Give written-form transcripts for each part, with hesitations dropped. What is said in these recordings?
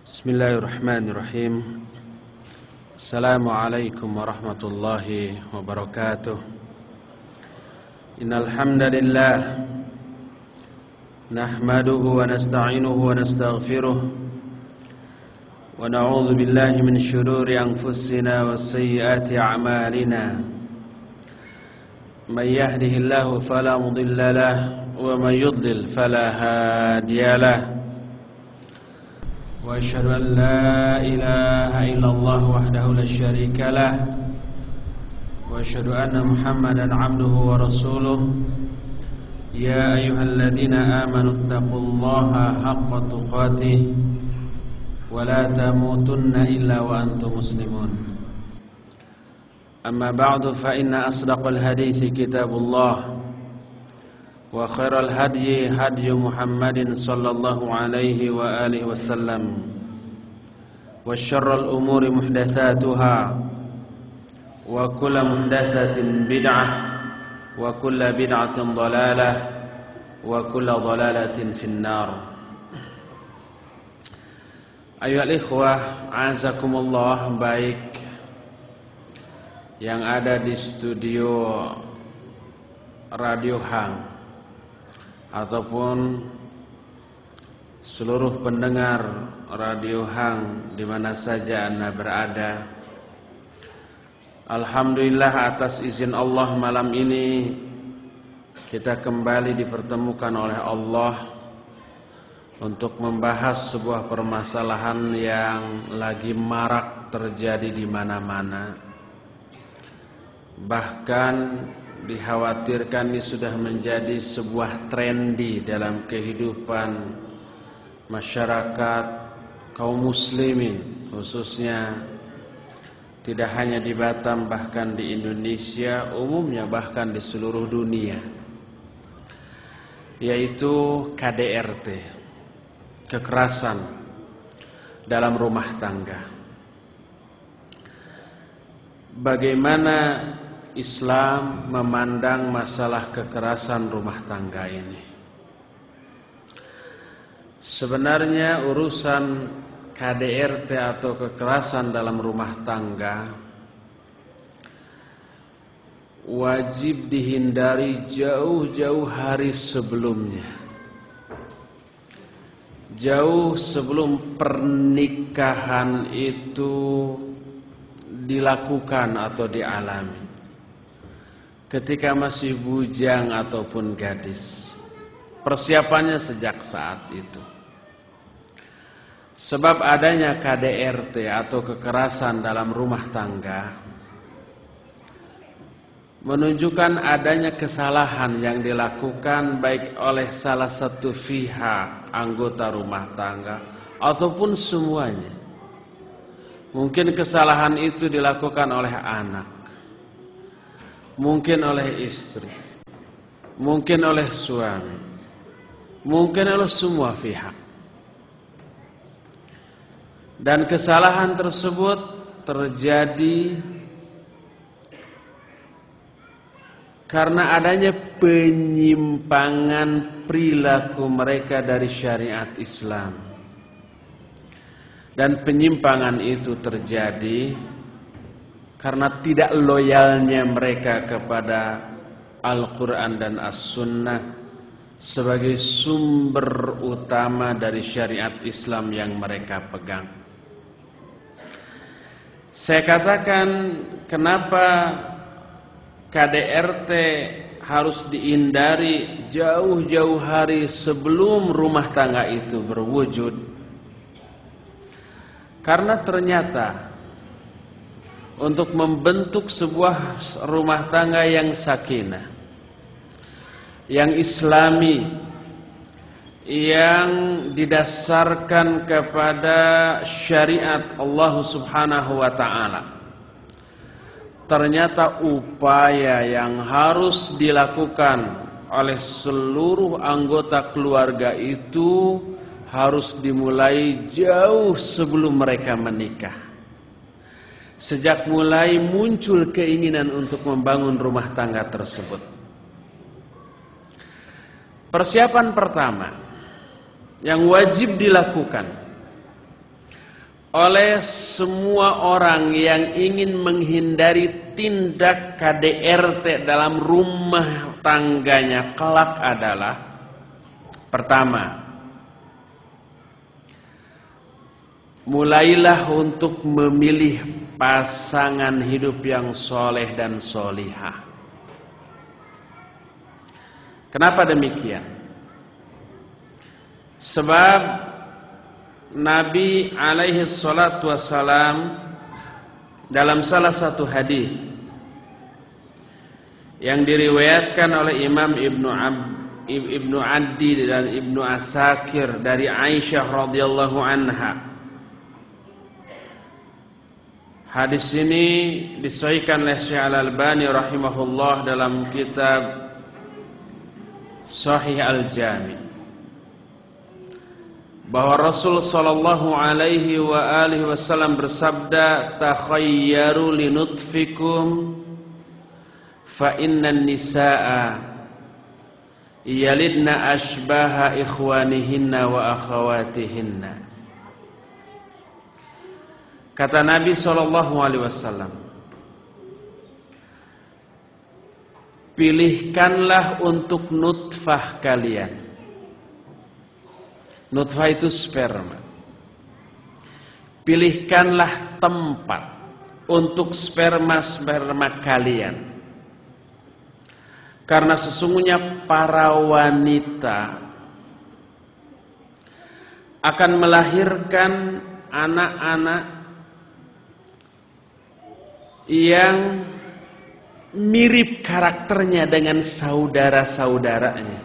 Bismillahirrahmanirrahim. Assalamualaikum warahmatullahi wabarakatuh. Innal hamdalillah nahmaduhu wa nasta'inuhu wa nastaghfiruh wa na'udzu billahi min shururi anfusina wa sayyiati a'malina. Man yahdihillahu fala mudilla lahu wa man yudlil fala hadiya lahu. وأشهد أن لا إله إلا الله وحده لا شريك له وأشهد أن محمدا عبده ورسوله يا أيها الذين آمنوا اتقوا الله حق تقاته ولا تموتن إلا وأنتم مسلمون أما بعد فإن أصدق الحديث كتاب الله وخير الهدي هدي محمد صلى الله عليه وآله وسلم وشر الأمور محدثاتها وكل محدثة بدعة وكل بدعة ضلالة وكل ضلالة في النار. أيها الإخوة أعزكم الله, baik yang ada di studio Radio Hang ataupun seluruh pendengar Radio Hang di mana saja Anda berada. Alhamdulillah, atas izin Allah malam ini kita kembali dipertemukan oleh Allah untuk membahas sebuah permasalahan yang lagi marak terjadi di mana-mana. Bahkan dikhawatirkan ini sudah menjadi sebuah trendi dalam kehidupan masyarakat kaum muslimin, khususnya tidak hanya di Batam, bahkan di Indonesia umumnya, bahkan di seluruh dunia, yaitu KDRT, kekerasan dalam rumah tangga. Bagaimana Islam memandang masalah kekerasan rumah tangga ini? Sebenarnya urusan KDRT atau kekerasan dalam rumah tangga wajib dihindari jauh-jauh hari sebelumnya, jauh sebelum pernikahan itu dilakukan atau dialami, ketika masih bujang ataupun gadis. Persiapannya sejak saat itu. Sebab adanya KDRT atau kekerasan dalam rumah tangga menunjukkan adanya kesalahan yang dilakukan baik oleh salah satu pihak anggota rumah tangga ataupun semuanya. Mungkin kesalahan itu dilakukan oleh anak, mungkin oleh istri, mungkin oleh suami, mungkin oleh semua pihak. Dan kesalahan tersebut terjadi karena adanya penyimpangan perilaku mereka dari syariat Islam. Dan penyimpangan itu terjadi karena tidak loyalnya mereka kepada Al-Quran dan As-Sunnah sebagai sumber utama dari syariat Islam yang mereka pegang. Saya katakan, kenapa KDRT harus dihindari jauh-jauh hari sebelum rumah tangga itu berwujud? Karena ternyata untuk membentuk sebuah rumah tangga yang sakinah, yang islami, yang didasarkan kepada syariat Allah Subhanahu wa ta'ala, ternyata upaya yang harus dilakukan oleh seluruh anggota keluarga itu harus dimulai jauh sebelum mereka menikah. Sejak mulai muncul keinginan untuk membangun rumah tangga tersebut. Persiapan pertama yang wajib dilakukan oleh semua orang yang ingin menghindari tindak KDRT dalam rumah tangganya kelak adalah: pertama, mulailah untuk memilih pasangan hidup yang soleh dan solihah. Kenapa demikian? Sebab Nabi alaihi salatu wassalam dalam salah satu hadis yang diriwayatkan oleh Imam Ibnu Addi dan Ibnu Asakir dari Aisyah radhiyallahu anha. Hadis ini disahihkan oleh Syekh Al-Albani rahimahullah dalam kitab Sahih Al-Jami, bahwa Rasul sallallahu alaihi wa alihi wasallam bersabda, takhayyaru linutfikum fa innan nisaa yalidna ashbaha ikhwanihinna wa akhawatihinna. Kata Nabi sallallahu alaihi wasallam, pilihkanlah untuk nutfah kalian. Nutfah itu sperma. Pilihkanlah tempat untuk sperma-sperma kalian. Karena sesungguhnya para wanita akan melahirkan anak-anak yang mirip karakternya dengan saudara-saudaranya,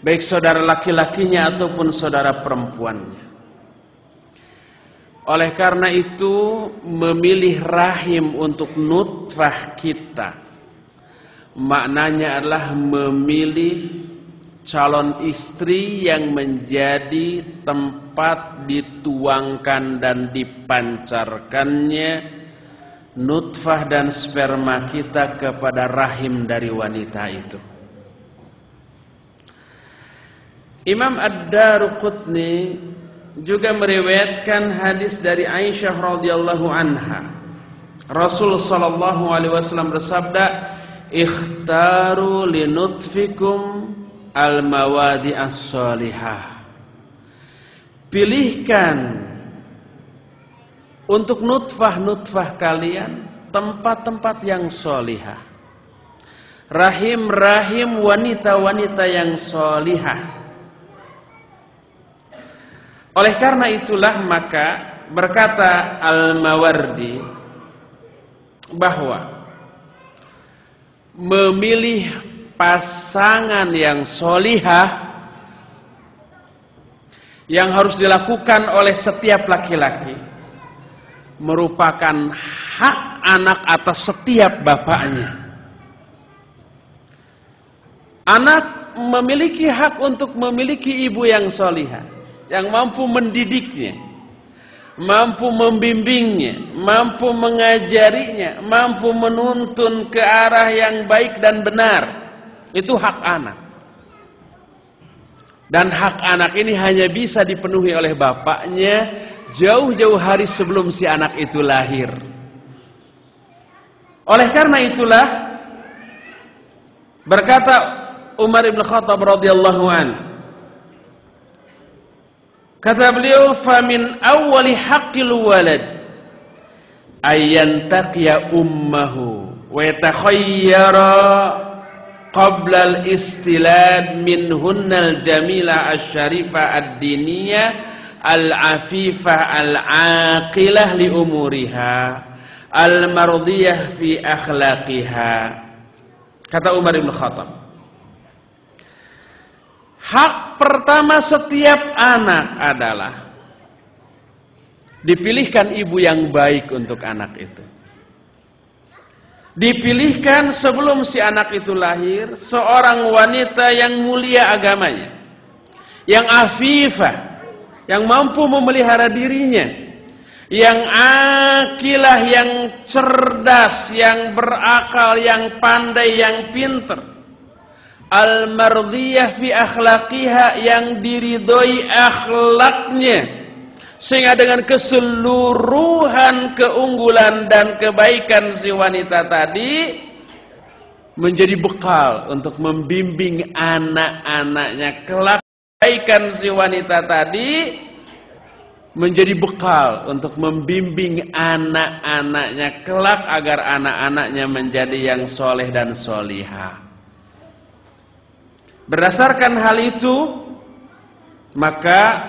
baik saudara laki-lakinya ataupun saudara perempuannya. Oleh karena itu, memilih rahim untuk nutfah kita maknanya adalah memilih calon istri yang menjadi tempat dituangkan dan dipancarkannya nutfah dan sperma kita kepada rahim dari wanita itu. Imam Ad-Daruqutni juga meriwayatkan hadis dari Aisyah radhiyallahu anha. Rasul sallallahu alaihi wasallam bersabda, "Ikhtaru linutfikum al-mawadi as-salihah." Pilihkan untuk nutfah-nutfah kalian tempat-tempat yang solihah, rahim-rahim wanita-wanita yang solihah. Oleh karena itulah maka berkata Al-Mawardi bahwa memilih pasangan yang solihah yang harus dilakukan oleh setiap laki-laki merupakan hak anak atas setiap bapaknya. Anak memiliki hak untuk memiliki ibu yang solihah, yang mampu mendidiknya, mampu membimbingnya, mampu mengajarinya, mampu menuntun ke arah yang baik dan benar. Itu hak anak. Dan hak anak ini hanya bisa dipenuhi oleh bapaknya jauh-jauh hari sebelum si anak itu lahir. Oleh karena itulah berkata Umar bin Khattab radhiyallahu anhu, kata beliau, "Famin awwali haqqil walad ayyantaqiya ummahu wa yatakhayyara qabla al-istilad minhunnal jamila asy-syarifah ad-diniyah al-afifah al-aqilah li umuriha al-mardiyah fi akhlaqiha." Kata Umar bin Khattab, hak pertama setiap anak adalah dipilihkan ibu yang baik untuk anak itu. Dipilihkan sebelum si anak itu lahir seorang wanita yang mulia agamanya, yang afifah, yang mampu memelihara dirinya, yang akilah, yang cerdas, yang berakal, yang pandai, yang pinter. Al-mardiyah fi akhlaqiha, yang diridhoi akhlaknya. Sehingga dengan keseluruhan keunggulan dan kebaikan si wanita tadi menjadi bekal untuk membimbing anak-anaknya kelak. Kebaikan si wanita tadi menjadi bekal untuk membimbing anak-anaknya kelak agar anak-anaknya menjadi yang soleh dan solihah. Berdasarkan hal itu, maka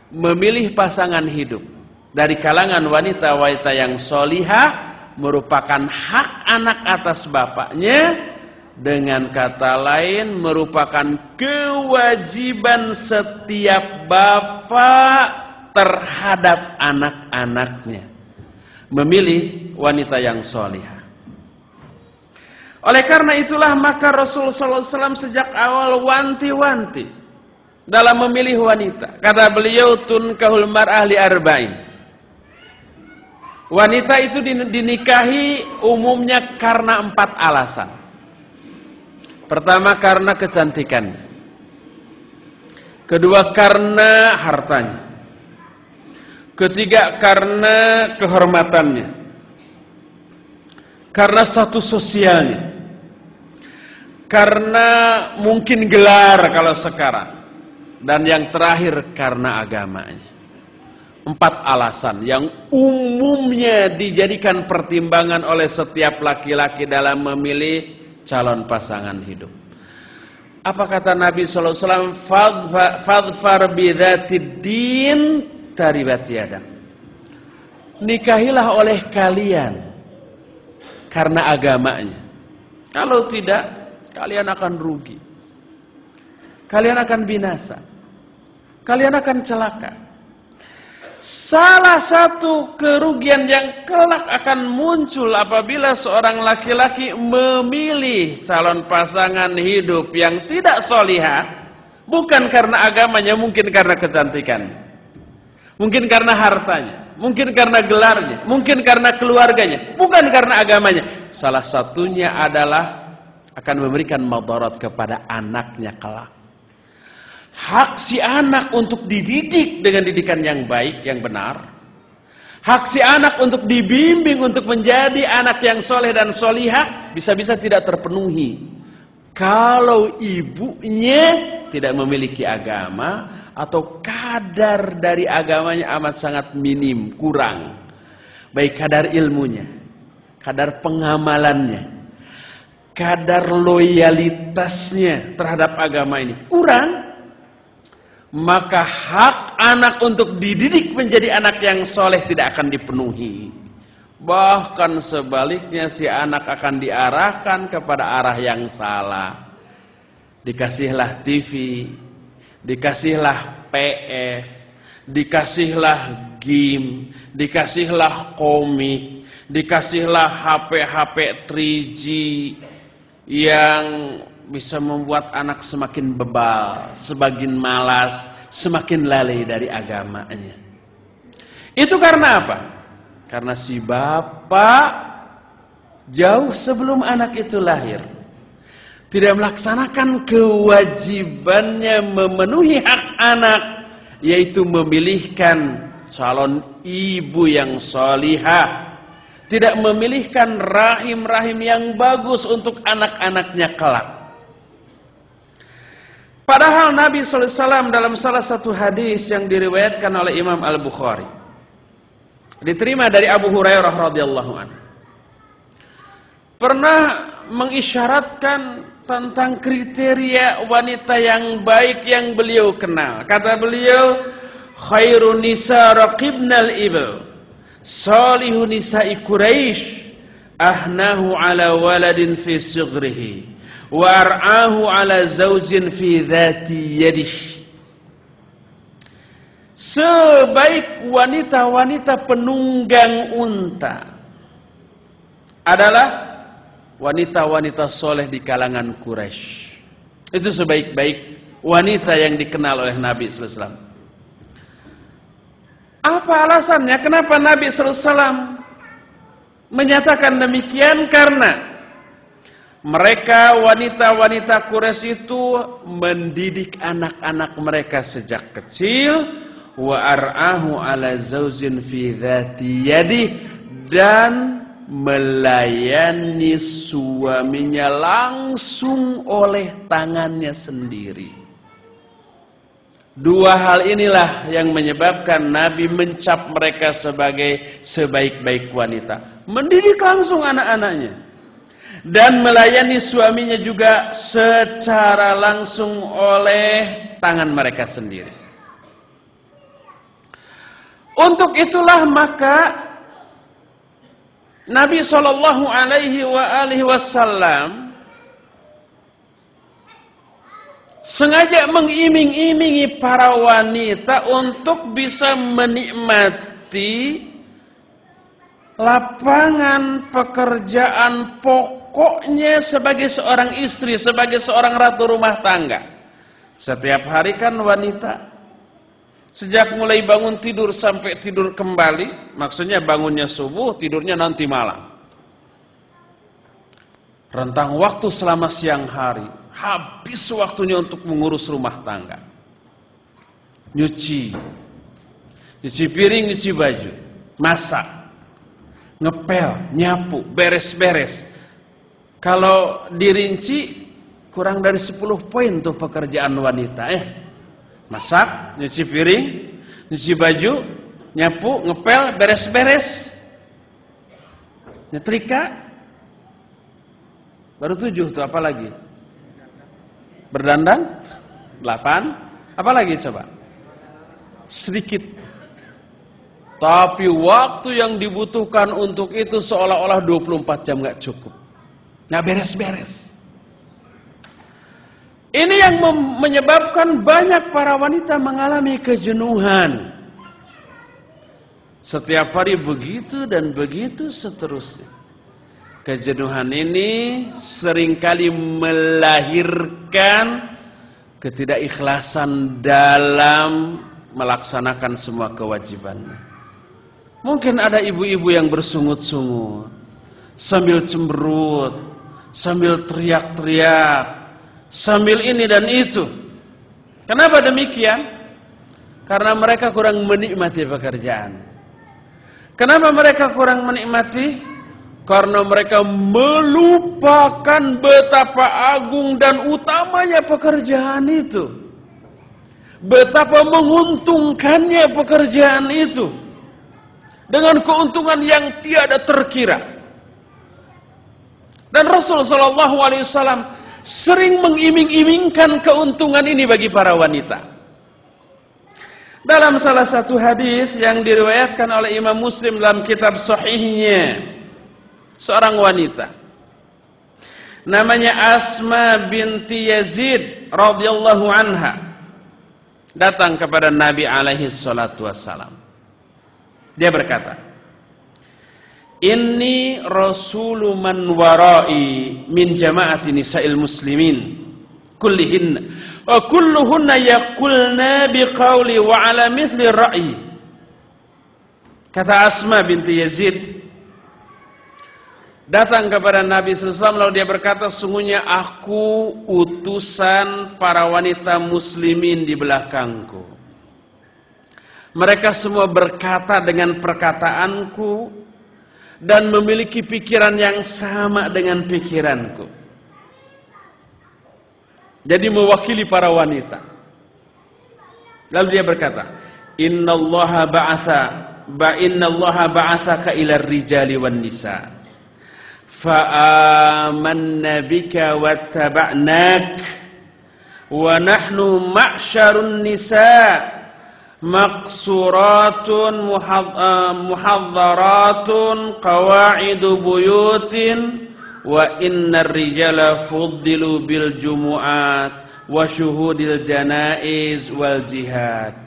memilih pasangan hidup dari kalangan wanita-wanita yang solihah merupakan hak anak atas bapaknya. Dengan kata lain, merupakan kewajiban setiap bapak terhadap anak-anaknya memilih wanita yang solihah. Oleh karena itulah maka Rasulullah SAW sejak awal wanti-wanti dalam memilih wanita. Kata beliau, tunkahul mar'ah li arba'in. Wanita itu dinikahi umumnya karena 4 alasan. Pertama, karena kecantikan. Kedua, karena hartanya. Ketiga, karena kehormatannya. Karena status sosialnya. Karena mungkin gelar kalau sekarang. Dan yang terakhir karena agamanya. 4 alasan yang umumnya dijadikan pertimbangan oleh setiap laki-laki dalam memilih calon pasangan hidup. Apa kata Nabi SAW? Fadfar bidzatid din taribat yadak. Nikahilah oleh kalian karena agamanya. Kalau tidak, kalian akan rugi. Kalian akan binasa. Kalian akan celaka. Salah satu kerugian yang kelak akan muncul apabila seorang laki-laki memilih calon pasangan hidup yang tidak solihah, bukan karena agamanya, mungkin karena kecantikan, mungkin karena hartanya, mungkin karena gelarnya, mungkin karena keluarganya, bukan karena agamanya. Salah satunya adalah akan memberikan madarat kepada anaknya kelak. Hak si anak untuk dididik dengan didikan yang baik, yang benar. Hak si anak untuk dibimbing untuk menjadi anak yang soleh dan solihah bisa-bisa tidak terpenuhi kalau ibunya tidak memiliki agama atau kadar dari agamanya amat sangat minim, kurang. Baik kadar ilmunya, kadar pengamalannya, kadar loyalitasnya terhadap agama ini kurang. Maka hak anak untuk dididik menjadi anak yang soleh tidak akan dipenuhi. Bahkan sebaliknya si anak akan diarahkan kepada arah yang salah. Dikasihlah TV, dikasihlah PS, dikasihlah game, dikasihlah komik, dikasihlah HP-HP 3G yang bisa membuat anak semakin bebal, semakin malas, semakin lalai dari agamanya. Itu karena apa? Karena si bapak jauh sebelum anak itu lahir tidak melaksanakan kewajibannya memenuhi hak anak, yaitu memilihkan calon ibu yang solihah, tidak memilihkan rahim-rahim yang bagus untuk anak-anaknya kelak. Padahal Nabi SAW dalam salah satu hadis yang diriwayatkan oleh Imam Al-Bukhari, diterima dari Abu Hurairah radhiyallahu anhu, pernah mengisyaratkan tentang kriteria wanita yang baik yang beliau kenal. Kata beliau, khairun nisa raqibnal ibil, salihun nisa'i Quraisy, ahnahu ala waladin fi sighrihi, war'ahu ala zaujin fi dhati yadih. Sebaik wanita-wanita penunggang unta adalah wanita-wanita soleh di kalangan Quraisy. Itu sebaik-baik wanita yang dikenal oleh Nabi sallallahu alaihi wasallam. Apa alasannya? Kenapa Nabi sallallahu alaihi wasallam menyatakan demikian? Karena mereka wanita-wanita Quraisy itu mendidik anak-anak mereka sejak kecil wa ar'ahu ala zaujin fi dhati yadi, dan melayani suaminya langsung oleh tangannya sendiri. Dua hal inilah yang menyebabkan Nabi mencap mereka sebagai sebaik-baik wanita. Mendidik langsung anak-anaknya dan melayani suaminya juga secara langsung oleh tangan mereka sendiri. Untuk itulah maka Nabi SAW sengaja mengiming-imingi para wanita untuk bisa menikmati lapangan pekerjaan pokoknya sebagai seorang istri, sebagai seorang ratu rumah tangga. Setiap hari kan wanita sejak mulai bangun tidur sampai tidur kembali, maksudnya bangunnya subuh, tidurnya nanti malam. Rentang waktu selama siang hari, habis waktunya untuk mengurus rumah tangga. Nyuci piring, nyuci baju, masak, ngepel, nyapu, beres-beres. Kalau dirinci, kurang dari 10 poin tuh pekerjaan wanita. Masak, nyuci piring, nyuci baju, nyapu, ngepel, beres-beres, nyetrika, baru 7 tuh, apa lagi? Berdandan, 8, apa lagi coba? Sedikit. Tapi waktu yang dibutuhkan untuk itu seolah-olah 24 jam gak cukup, gak beres-beres. Ini yang menyebabkan banyak para wanita mengalami kejenuhan. Setiap hari begitu dan begitu seterusnya. Kejenuhan ini seringkali melahirkan ketidakikhlasan dalam melaksanakan semua kewajibannya. Mungkin ada ibu-ibu yang bersungut-sungut, sambil cemberut, sambil teriak-teriak, sambil ini dan itu. Kenapa demikian? Karena mereka kurang menikmati pekerjaan. Kenapa mereka kurang menikmati? Karena mereka melupakan betapa agung dan utamanya pekerjaan itu. Betapa menguntungkannya pekerjaan itu. Dengan keuntungan yang tiada terkira. Dan Rasulullah SAW sering mengiming-imingkan keuntungan ini bagi para wanita. Dalam salah satu hadis yang diriwayatkan oleh Imam Muslim dalam kitab sahihnya, seorang wanita namanya Asma binti Yazid radhiyallahu anha datang kepada Nabi alaihi salatu wassalam. Dia berkata, "Inni rasulu man warai min jama'ati nisa'il muslimin kullihinna wa kulluhunna yaqulna biqauli wa ala mithli ra'yi." Kata Asma binti Yazid datang kepada Nabi SAW, lalu dia berkata, "Sungguhnya aku utusan para wanita muslimin di belakangku. Mereka semua berkata dengan perkataanku dan memiliki pikiran yang sama dengan pikiranku." Jadi mewakili para wanita. Lalu dia berkata, "Innallaha ba'athaka ila rijali wan nisa. Fa'amanna bika wattaba'nak. Wa nahnu ma'syarun nisa maqsuratun muhadzaratun qawa'idu buyutin. Wa innar rijala fuddilu bil jumu'at wa syuhudil janaiz wal jihad.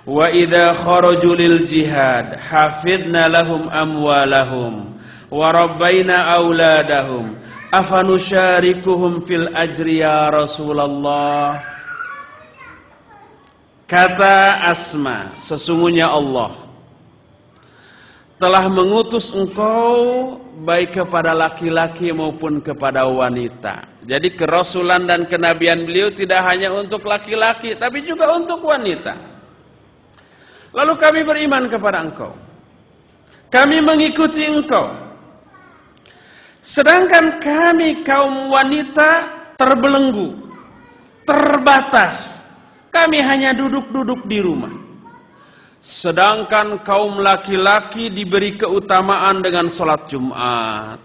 Wa idza kharaju lil jihad hafidna lahum amwalahum wa rabbaina auladahum afanusyarikuhum fil ajri ya Rasulullah." Kata Asma, "Sesungguhnya Allah telah mengutus engkau baik kepada laki-laki maupun kepada wanita." Jadi kerasulan dan kenabian beliau tidak hanya untuk laki-laki, tapi juga untuk wanita. Lalu kami beriman kepada engkau. Kami mengikuti engkau. Sedangkan kami kaum wanita terbelenggu, terbatas. Kami hanya duduk-duduk di rumah. Sedangkan kaum laki-laki diberi keutamaan dengan sholat Jumat,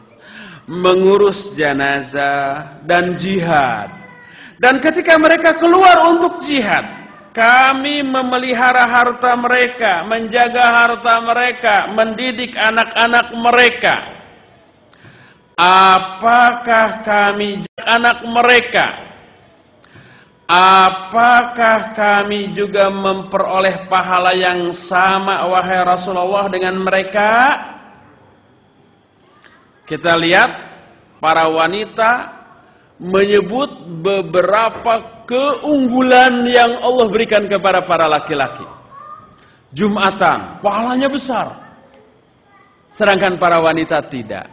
mengurus jenazah dan jihad. Dan ketika mereka keluar untuk jihad, kami memelihara harta mereka, menjaga harta mereka, mendidik anak-anak mereka. Apakah kami anak mereka? Apakah kami juga memperoleh pahala yang sama, wahai Rasulullah, dengan mereka? Kita lihat para wanita menyebut beberapa keunggulan yang Allah berikan kepada para laki-laki. Jumatan, pahalanya besar. Sedangkan para wanita tidak.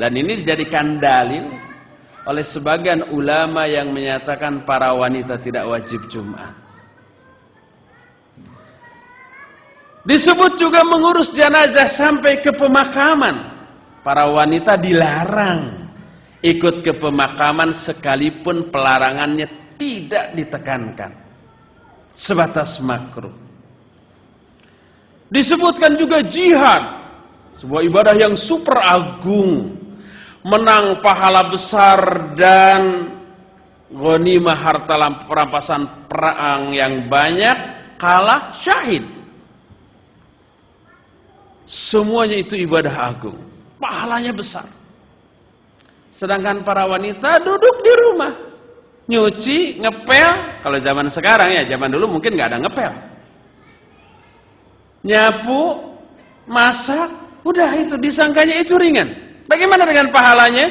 Dan ini dijadikan dalil oleh sebagian ulama yang menyatakan para wanita tidak wajib Jumat. Disebut juga mengurus jenazah sampai ke pemakaman. Para wanita dilarang ikut ke pemakaman sekalipun pelarangannya tidak ditekankan. Sebatas makruh. Disebutkan juga jihad. Sebuah ibadah yang super agung. Menang pahala besar dan ghanimah harta perampasan perang yang banyak, kalah syahid. Semuanya itu ibadah agung, pahalanya besar. Sedangkan para wanita duduk di rumah, nyuci, ngepel. Kalau zaman sekarang ya, zaman dulu mungkin nggak ada ngepel. Nyapu, masak, udah itu disangkanya itu ringan. Bagaimana dengan pahalanya?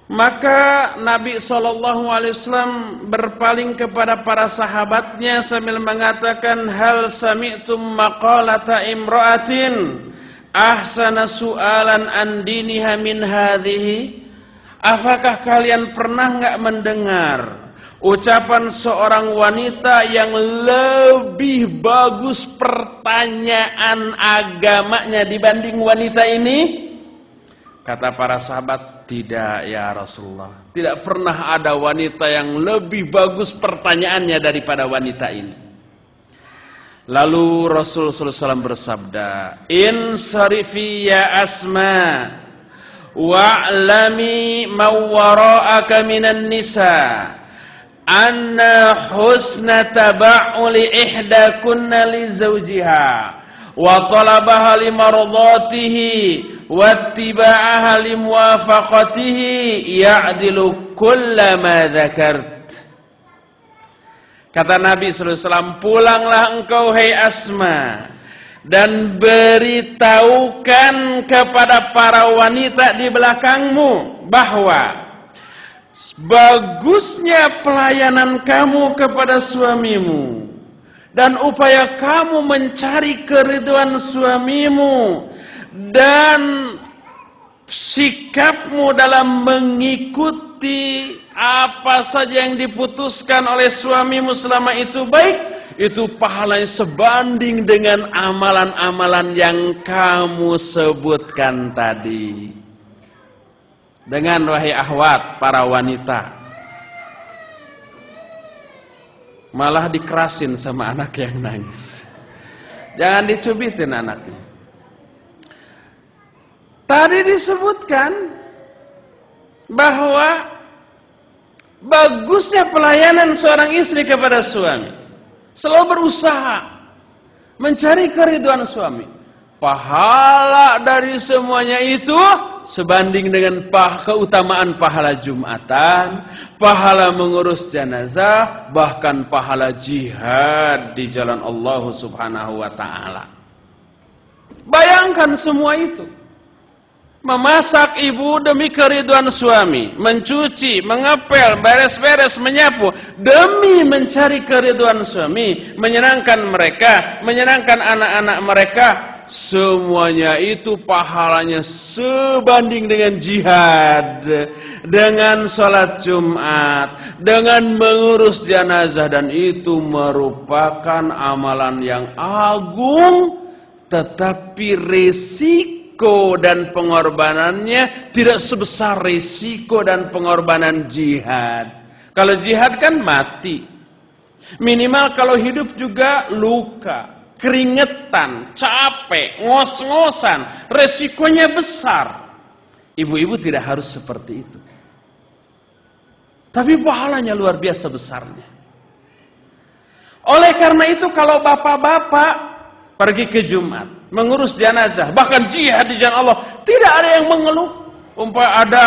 Maka Nabi SAW berpaling kepada para sahabatnya sambil mengatakan, hal sami'tum maqalata imra'atin ahsana su'alan an diniha min hadhihi? Apakah kalian pernah enggak mendengar ucapan seorang wanita yang lebih bagus pertanyaan agamanya dibanding wanita ini? Kata para sahabat, tidak ya Rasulullah. Tidak pernah ada wanita yang lebih bagus pertanyaannya daripada wanita ini. Lalu Rasulullah SAW bersabda, insarifi ya Asma, wa'lami mawwara'aka minan nisa, anna husna taba'uli ihdakunna li zawjiha, wa talabaha li mardatihi, wattiba'aha li muwafaqatihi, ya'dilu kullama dzakart. Kata Nabi SAW, pulanglah engkau hai Asma, dan beritahukan kepada para wanita di belakangmu bahwa bagusnya pelayanan kamu kepada suamimu dan upaya kamu mencari keridhaan suamimu dan sikapmu dalam mengikuti apa saja yang diputuskan oleh suamimu selama itu baik, itu pahalanya sebanding dengan amalan-amalan yang kamu sebutkan tadi. Dengan wahai akhwat para wanita, malah dikerasin sama anak yang nangis. Jangan dicubitin anaknya. Tadi disebutkan bahwa bagusnya pelayanan seorang istri kepada suami, selalu berusaha mencari keridhaan suami. Pahala dari semuanya itu sebanding dengan keutamaan pahala Jumatan, pahala mengurus jenazah, bahkan pahala jihad di jalan Allah Subhanahu wa ta'ala. Bayangkan semua itu. Memasak ibu demi keridhaan suami, mencuci, mengepel, beres-beres, menyapu demi mencari keridhaan suami, menyenangkan mereka, menyenangkan anak-anak mereka. semuanya itu pahalanya sebanding dengan jihad, dengan sholat Jumat, dengan mengurus jenazah, dan itu merupakan amalan yang agung, tetapi risiko dan pengorbanannya tidak sebesar risiko dan pengorbanan jihad. Kalau jihad kan mati. Minimal kalau hidup juga luka, keringetan, capek, ngos-ngosan, resikonya besar. Ibu-ibu tidak harus seperti itu. Tapi pahalanya luar biasa besarnya. Oleh karena itu kalau bapak-bapak pergi ke Jumat, mengurus jenazah, bahkan jihad di jalan Allah, tidak ada yang mengeluh. Umpama ada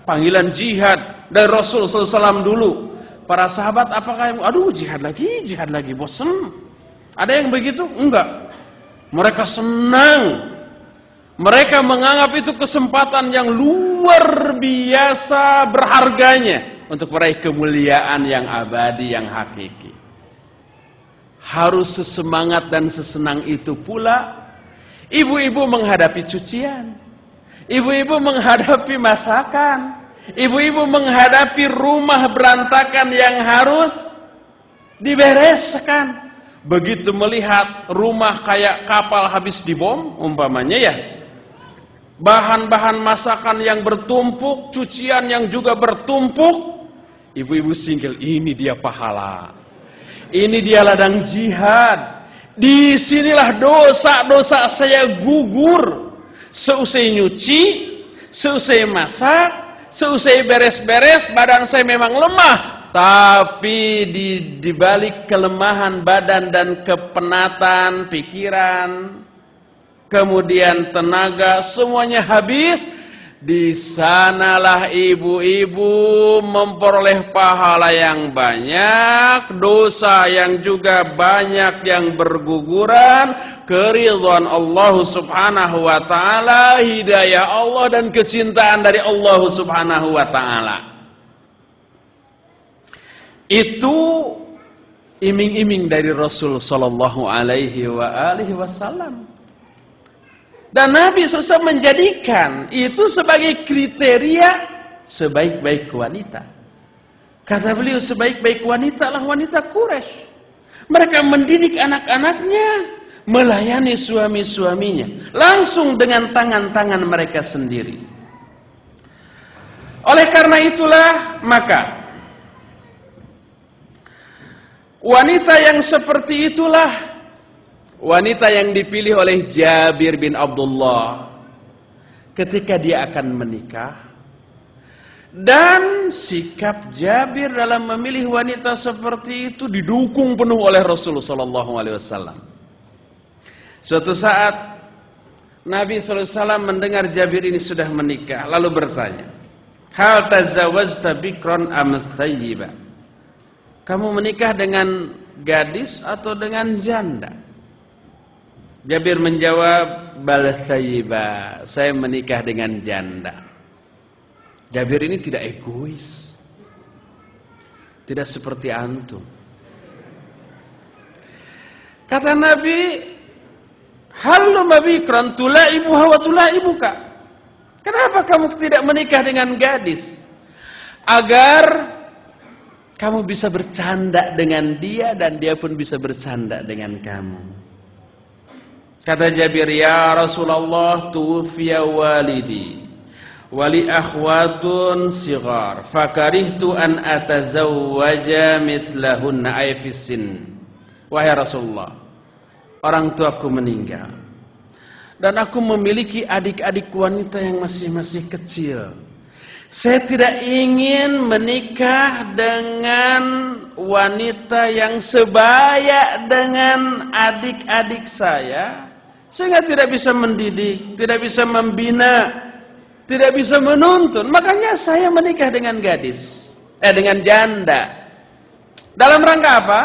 panggilan jihad dari Rasul SAW dulu. Para sahabat apakah yang, aduh jihad lagi, bosan. Ada yang begitu? Enggak. Mereka senang. Mereka menganggap itu kesempatan yang luar biasa berharganya untuk meraih kemuliaan yang abadi, yang hakiki. Harus sesemangat dan sesenang itu pula ibu-ibu menghadapi cucian. Ibu-ibu menghadapi masakan. Ibu-ibu menghadapi rumah berantakan yang harus dibereskan. Begitu melihat rumah kayak kapal habis dibom, umpamanya ya. Bahan-bahan masakan yang bertumpuk, cucian yang juga bertumpuk. Ibu-ibu singgil, ini dia pahala. Ini dia ladang jihad. Disinilah dosa-dosa saya gugur. Seusai nyuci, seusai masak, seusai beres-beres, badan saya memang lemah. Tapi di balik kelemahan badan dan kepenatan pikiran, kemudian tenaga, semuanya habis. Di sanalah ibu-ibu memperoleh pahala yang banyak, dosa yang juga banyak yang berguguran, keridhaan Allah Subhanahu wa taala, hidayah Allah dan kecintaan dari Allah Subhanahu wa taala. Itu iming-iming dari Rasul sallallahu alaihi wasallam. Dan Nabi SAW menjadikan itu sebagai kriteria sebaik-baik wanita. Kata beliau, sebaik-baik wanita adalah wanita Quraisy. Mereka mendidik anak-anaknya, melayani suami-suaminya, langsung dengan tangan-tangan mereka sendiri. Oleh karena itulah, maka wanita yang seperti itulah wanita yang dipilih oleh Jabir bin Abdullah ketika dia akan menikah. Dan sikap Jabir dalam memilih wanita seperti itu didukung penuh oleh Rasulullah SAW. Suatu saat Nabi SAW mendengar Jabir ini sudah menikah, lalu bertanya, hal tazawwajta bikran am thayyiba? Kamu menikah dengan gadis atau dengan janda? Jabir menjawab, bal thayyiba, saya menikah dengan janda. Jabir ini tidak egois, tidak seperti antum. Kata Nabi, halumma bikran tulaibuha wa tulaibuka. Kenapa kamu tidak menikah dengan gadis? Agar kamu bisa bercanda dengan dia dan dia pun bisa bercanda dengan kamu. Kata Jabir, ya Rasulullah, tuwfiya walidi wali akhwatun sigar fakarihtu an atazawwaja mithlahunna ay fissin. Wahai Rasulullah, orang tuaku meninggal dan aku memiliki adik-adik wanita yang masih kecil. Saya tidak ingin menikah dengan wanita yang sebaya dengan adik-adik saya, sehingga tidak bisa mendidik, tidak bisa membina, tidak bisa menuntun. Makanya saya menikah dengan dengan janda. Dalam rangka apa?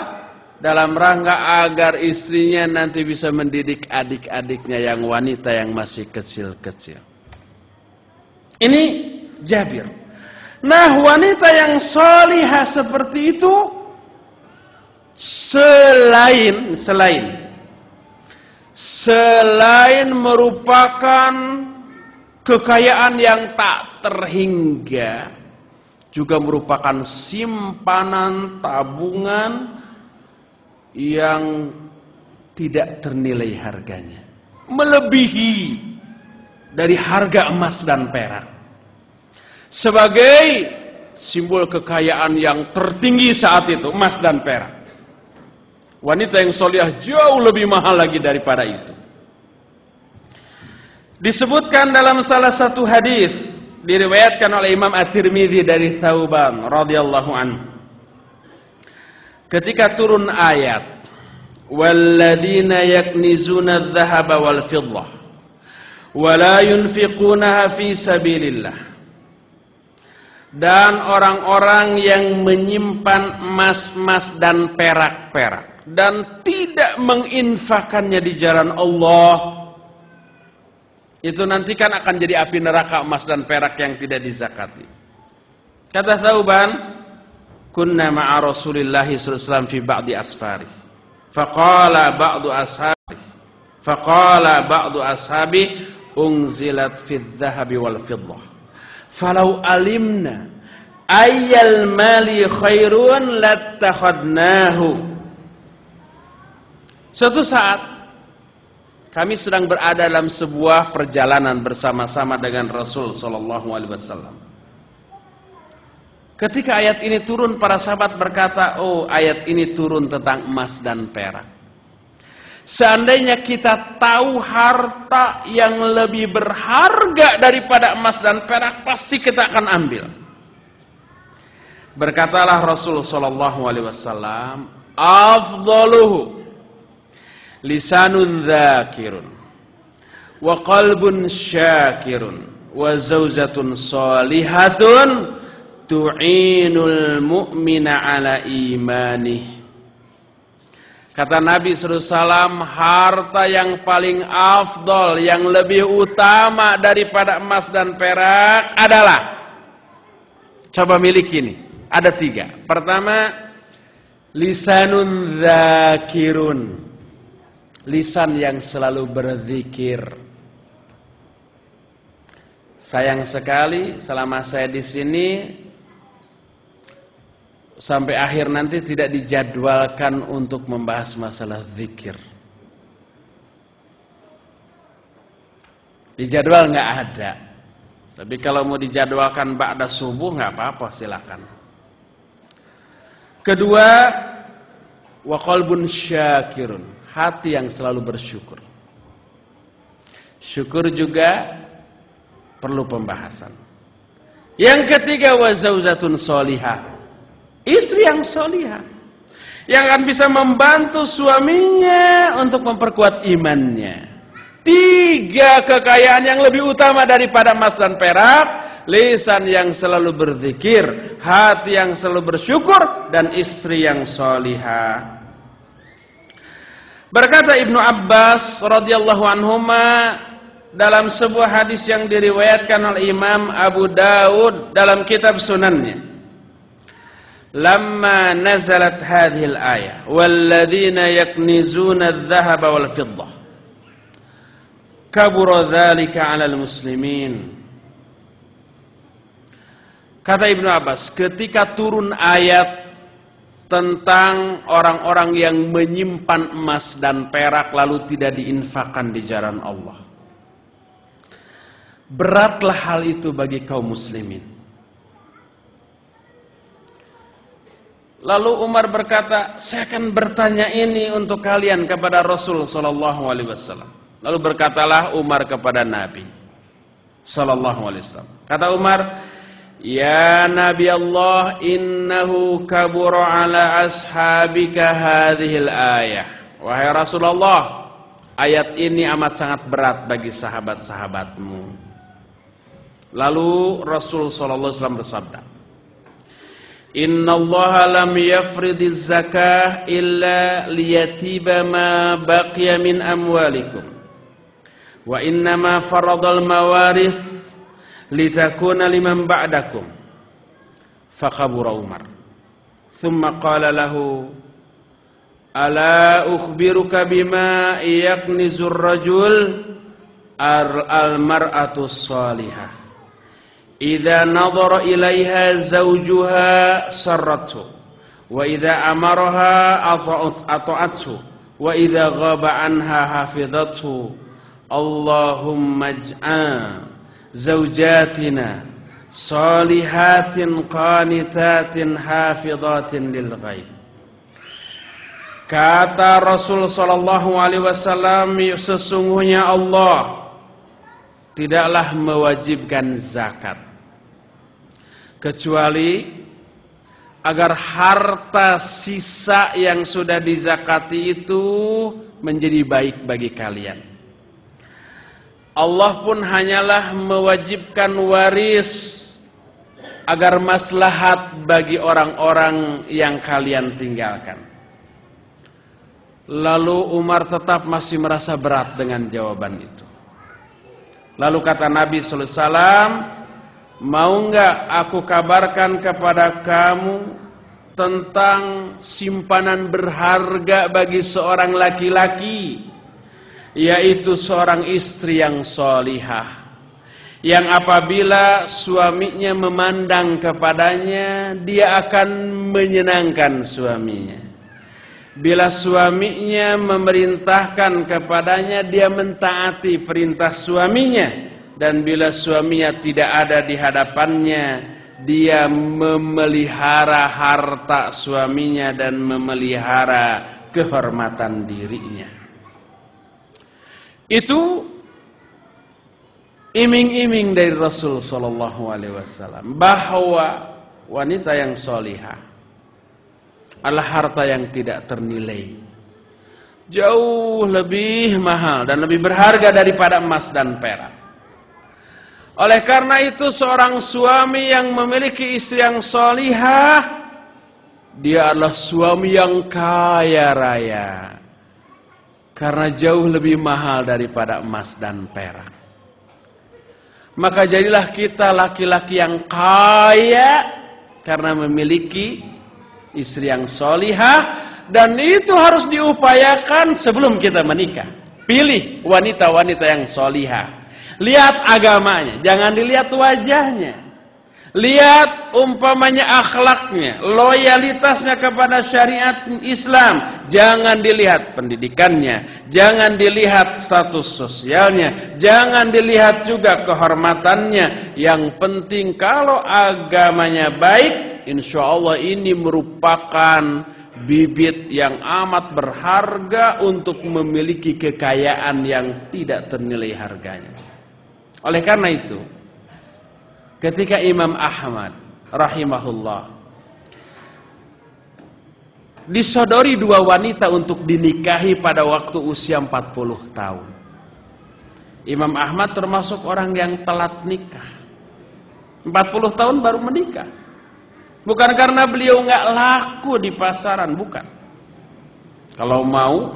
Dalam rangka agar istrinya nanti bisa mendidik adik-adiknya yang wanita yang masih kecil-kecil. Ini Jabir. Nah, wanita yang salihah seperti selain merupakan kekayaan yang tak terhingga, juga merupakan simpanan tabungan yang tidak ternilai harganya, melebihi dari harga emas dan perak. Sebagai simbol kekayaan yang tertinggi saat itu, emas dan perak. Wanita yang solihah jauh lebih mahal lagi daripada itu. Disebutkan dalam salah satu hadis, diriwayatkan oleh Imam At-Tirmidzi dari Thauban radhiyallahu anhu, ketika turun ayat walladzina yaknizuna adh-dhahaba wal fiddah wa la yunfiqunaha fi sabilillah, dan orang-orang yang menyimpan emas-emas dan perak-perak dan tidak menginfakannya di jalan Allah, itu nanti kan akan jadi api neraka emas dan perak yang tidak dizakati. Kata Thauban, kunna ma'a Rasulillahi sallallahu alaihi wasallam fi ba'di asfari. Faqala ba'du ashabi unzilat fi adh-dhahabi wal fiddah. Falau alimna ayyal mali khairun lattakhadnahu. Suatu saat kami sedang berada dalam sebuah perjalanan bersama-sama dengan Rasul sallallahu alaihi wasallam. Ketika ayat ini turun, para sahabat berkata, "Oh, ayat ini turun tentang emas dan perak. Seandainya kita tahu harta yang lebih berharga daripada emas dan perak, pasti kita akan ambil." Berkatalah Rasul sallallahu alaihi wasallam, "Afdaluhu lisanun dzakirun wa qalbun syakirun wa zaujatun shalihatun tu'inul mu'mina ala imanih." Kata Nabi SAW, harta yang paling afdol, yang lebih utama daripada emas dan perak adalah, coba miliki ini, ada 3. Pertama, lisanun dzakirun, lisan yang selalu berzikir. Sayang sekali selama saya di sini sampai akhir nanti tidak dijadwalkan untuk membahas masalah zikir. Dijadwal nggak ada. Tapi kalau mau dijadwalkan ba'da subuh nggak apa-apa, silakan. Kedua, wa qalbun syakirun, hati yang selalu bersyukur. Syukur juga perlu pembahasan. Yang ketiga, wa zaujatun sholihah, istri yang solihah, yang akan bisa membantu suaminya untuk memperkuat imannya. 3 kekayaan yang lebih utama daripada emas dan perak: lisan yang selalu berzikir, hati yang selalu bersyukur, dan istri yang solihah. Berkata Ibnu Abbas radhiyallahu anhuma dalam sebuah hadis yang diriwayatkan oleh Imam Abu Dawud dalam kitab Sunannya, lamma nazalat hadhil ayah walladzina yaknizuna adh-dhahaba wal fiddah kabura dzalika 'alal muslimin. Kata Ibnu Abbas, ketika turun ayat tentang orang-orang yang menyimpan emas dan perak lalu tidak diinfakkan di jalan Allah, beratlah hal itu bagi kaum muslimin. Lalu Umar berkata, saya akan bertanya ini untuk kalian kepada Rasul sallallahu alaihi wasallam. Lalu berkatalah Umar kepada Nabi sallallahu alaihi wasallam. Kata Umar, ya Nabi Allah, innahu kabura ala ashabika hadhil ayah. Wahai Rasulullah, ayat ini amat sangat berat bagi sahabat-sahabatmu. Lalu Rasul sallallahu alaihi wasallam bersabda, innallaha lam yafridiz zakah illa liyatiba ma baqiya min amwalikum wa innama faradal mawarith litakuna liman ba'dakum. Fakhabura Umar thumma qala lahu Ala ukhbiruka bima yaknizur rajul al-mar'atu salihah. Idza nadhara ilaiha zawjuha sarrathu wa idza amaraha ata'athu wa idza ghaba anha hafizathu. Allahumma ij'al zawjatina salihatin qanitatin hafizatin lil ghaib. Kata Rasul sallallahu alaihi wasallam, sesungguhnya Allah tidaklah mewajibkan zakat kecuali agar harta sisa yang sudah dizakati itu menjadi baik bagi kalian. Allah pun hanyalah mewajibkan waris agar maslahat bagi orang-orang yang kalian tinggalkan. Lalu Umar tetap masih merasa berat dengan jawaban itu. Lalu kata Nabi sallallahu alaihi wasallam, mau enggak aku kabarkan kepada kamu tentang simpanan berharga bagi seorang laki-laki, yaitu seorang istri yang salihah, yang apabila suaminya memandang kepadanya, dia akan menyenangkan suaminya. Bila suaminya memerintahkan kepadanya, dia mentaati perintah suaminya. Dan bila suaminya tidak ada di hadapannya, dia memelihara harta suaminya dan memelihara kehormatan dirinya. Itu iming-iming dari Rasul sallallahu alaihi wasallam bahwa wanita yang salihah adalah harta yang tidak ternilai, jauh lebih mahal dan lebih berharga daripada emas dan perak. Oleh karena itu, seorang suami yang memiliki istri yang salihah, dia adalah suami yang kaya raya, karena jauh lebih mahal daripada emas dan perak. Maka jadilah kita laki-laki yang kaya karena memiliki istri yang solihah, dan itu harus diupayakan sebelum kita menikah. Pilih wanita-wanita yang solihah. Lihat agamanya, jangan dilihat wajahnya. Lihat umpamanya akhlaknya, loyalitasnya kepada syariat Islam. Jangan dilihat pendidikannya, jangan dilihat status sosialnya, jangan dilihat juga kehormatannya. Yang penting kalau agamanya baik, insya Allah ini merupakan bibit yang amat berharga untuk memiliki kekayaan yang tidak ternilai harganya. Oleh karena itu, ketika Imam Ahmad rahimahullah disodori dua wanita untuk dinikahi pada waktu usia 40 tahun. Imam Ahmad termasuk orang yang telat nikah. 40 tahun baru menikah. Bukan karena beliau nggak laku di pasaran, bukan. Kalau mau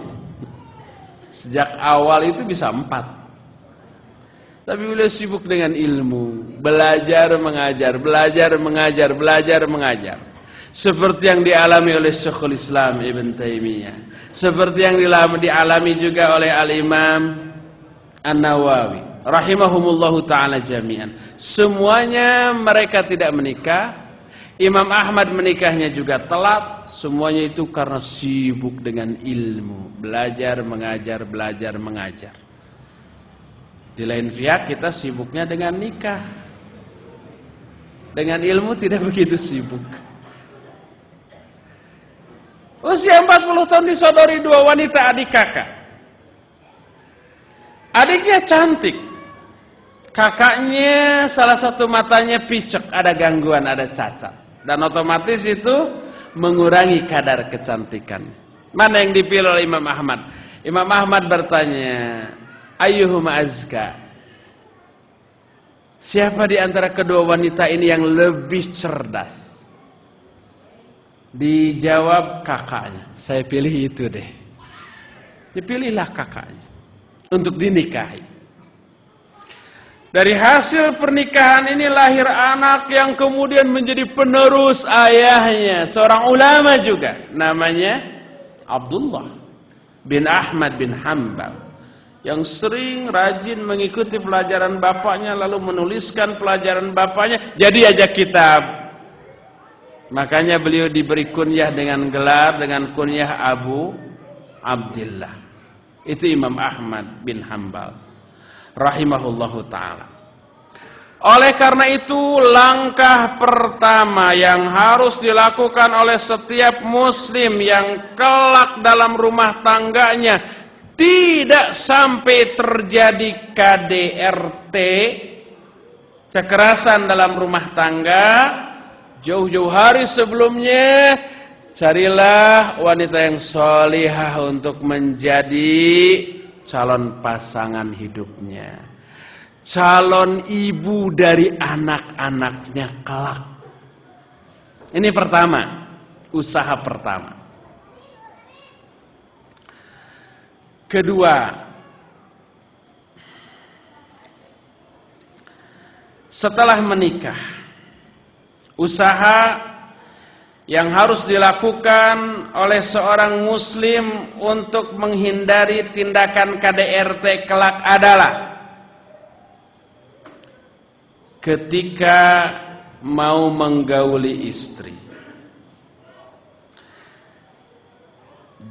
sejak awal itu bisa 4. Tapi beliau sibuk dengan ilmu, belajar mengajar, belajar mengajar, belajar mengajar. Seperti yang dialami oleh Syekhul Islam Ibn Taimiyah, seperti yang dialami juga oleh Al-Imam An-Nawawi rahimahumullahu ta'ala jami'an. Semuanya mereka tidak menikah. Imam Ahmad menikahnya juga telat. Semuanya itu karena sibuk dengan ilmu, belajar mengajar, belajar mengajar. Di lain pihak kita sibuknya dengan nikah, dengan ilmu tidak begitu sibuk. Usia 40 tahun disodori dua wanita adik kakak. Adiknya cantik, kakaknya salah satu matanya picek, ada gangguan, ada cacat, dan otomatis itu mengurangi kadar kecantikan. Mana yang dipilih oleh Imam Ahmad? Imam Ahmad bertanya, ayyuhuma azka? Siapa di antara kedua wanita ini yang lebih cerdas? Dijawab kakaknya. Saya pilih itu deh. Dipilihlah kakaknya untuk dinikahi. Dari hasil pernikahan ini lahir anak yang kemudian menjadi penerus ayahnya, seorang ulama juga, namanya Abdullah bin Ahmad bin Hanbal, yang sering rajin mengikuti pelajaran bapaknya lalu menuliskan pelajaran bapaknya jadi aja kitab. Makanya beliau diberi kunyah dengan gelar dengan kunyah Abu Abdillah. Itu Imam Ahmad bin Hanbal rahimahullahu ta'ala. Oleh karena itu, langkah pertama yang harus dilakukan oleh setiap muslim yang kelak dalam rumah tangganya tidak sampai terjadi KDRT, kekerasan dalam rumah tangga, jauh-jauh hari sebelumnya carilah wanita yang solihah untuk menjadi calon pasangan hidupnya, calon ibu dari anak-anaknya kelak. Ini pertama, usaha pertama. Kedua, setelah menikah, usaha yang harus dilakukan oleh seorang muslim untuk menghindari tindakan KDRT kelak adalah ketika mau menggauli istri,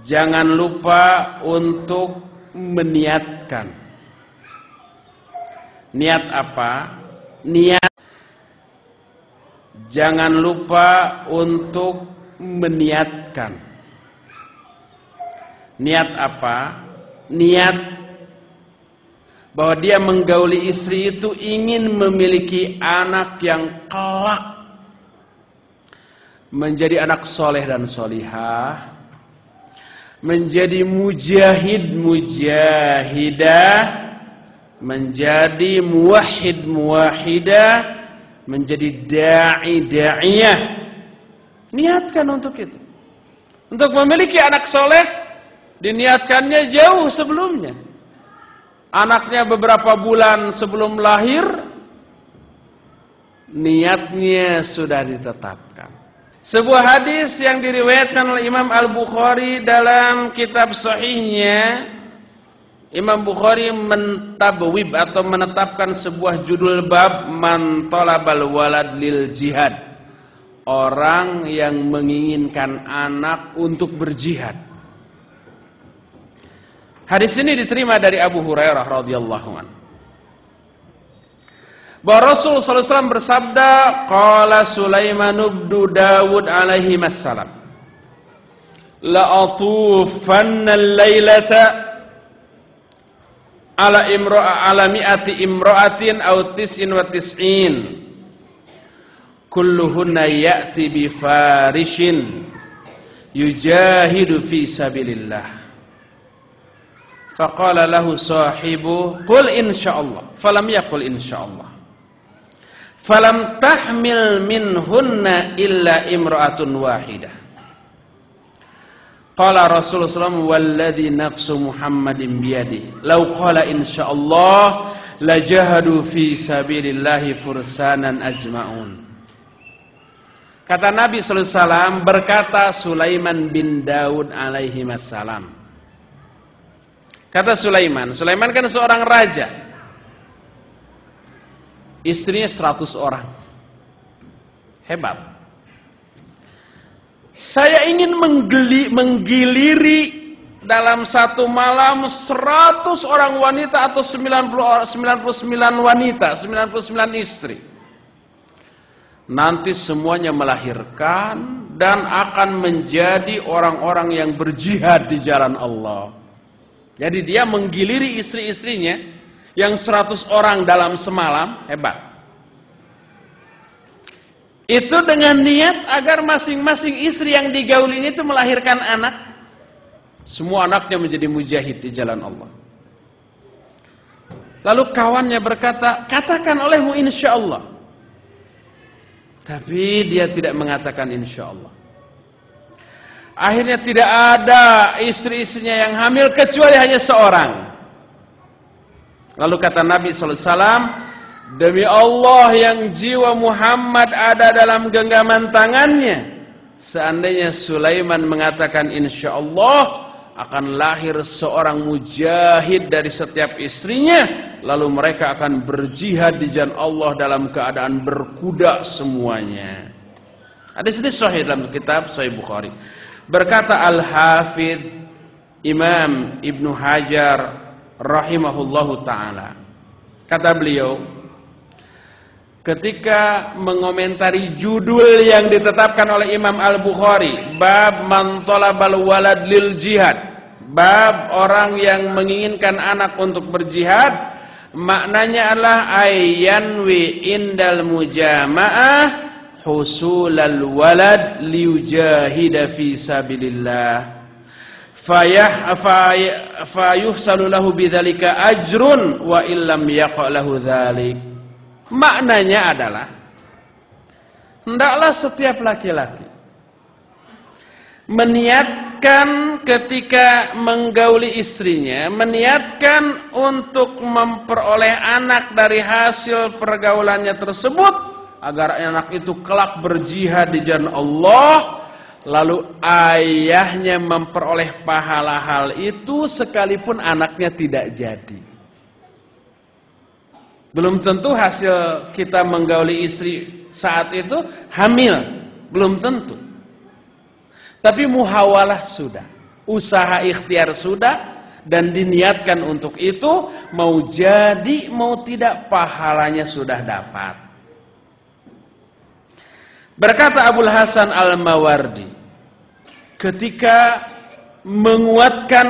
jangan lupa untuk meniatkan. Niat apa? Jangan lupa untuk meniatkan. Niat apa? Niat bahwa dia menggauli istri itu ingin memiliki anak yang kelak menjadi anak soleh dan solihah, menjadi mujahid mujahidah, menjadi muwahhid muwahidah, menjadi da'i da'iyah. Niatkan untuk itu. Untuk memiliki anak soleh, diniatkannya jauh sebelumnya. Anaknya beberapa bulan sebelum lahir, niatnya sudah ditetapkan. Sebuah hadis yang diriwayatkan oleh Imam Al-Bukhari dalam kitab sahihnya, Imam Bukhari mentabwib atau menetapkan sebuah judul bab man talabal walad lil jihad, orang yang menginginkan anak untuk berjihad. Hadis ini diterima dari Abu Hurairah radhiyallahu anhu, bahwa Rasul sallallahu alaihi wasallam bersabda, qala Sulaiman ibn Dawud alaihi wassalam, la atufanna al-lailata ala mi'ati imra'atin aw tis'in wa tis'in kulluhunna ya'ti bi farishin yujahidu fi sabilillah. Faqala lahu sahibu qul insyaallah, falam yaqul insyaallah, falam tahmil minhunna illa imra'atun wahidah. Qala Rasulullah SAW, walladhi nafsu Muhammadin biyadihi law qala insyaallah lajahadu fi sabilillahi fursanan ajma'un. Kata Nabi SAW, berkata Sulaiman bin Daud alaihi wassalam. Kata Sulaiman kan seorang raja, istrinya 100 orang, hebat. Saya ingin menggiliri dalam satu malam 100 orang wanita atau 99 wanita, 99 istri. Nanti semuanya melahirkan dan akan menjadi orang-orang yang berjihad di jalan Allah. Jadi dia menggiliri istri-istrinya yang 100 orang dalam semalam, hebat. Itu dengan niat agar masing-masing istri yang digaulinya itu melahirkan anak. Semua anaknya menjadi mujahid di jalan Allah. Lalu kawannya berkata, katakan olehmu insyaallah. Tapi dia tidak mengatakan insyaallah. Akhirnya tidak ada istri-istrinya yang hamil kecuali hanya seorang. Lalu kata Nabi SAW, demi Allah yang jiwa Muhammad ada dalam genggaman tangannya, seandainya Sulaiman mengatakan insyaallah akan lahir seorang mujahid dari setiap istrinya, lalu mereka akan berjihad di jalan Allah dalam keadaan berkuda semuanya. Hadis ini sahih dalam kitab Sahih Bukhari. Berkata Al-Hafidz Imam Ibnu Hajar rahimahullahu taala, kata beliau ketika mengomentari judul yang ditetapkan oleh Imam Al-Bukhari, bab man talabal walad lil jihad, bab orang yang menginginkan anak untuk berjihad, maknanya adalah ayyanwi indal mujama'ah husulal walad liyujahida fi sabilillah fayuhsalu lahu bidzalika ajrun wa illam yaqa lahu dzalik. Maknanya adalah hendaklah setiap laki-laki meniatkan ketika menggauli istrinya, meniatkan untuk memperoleh anak dari hasil pergaulannya tersebut, agar anak itu kelak berjihad di jalan Allah, lalu ayahnya memperoleh pahala hal itu sekalipun anaknya tidak jadi. Belum tentu hasil kita menggauli istri saat itu hamil, belum tentu. Tapi muhawalah sudah, usaha ikhtiar sudah, dan diniatkan untuk itu, mau jadi mau tidak pahalanya sudah dapat. Berkata Abul Hasan Al-Mawardi ketika menguatkan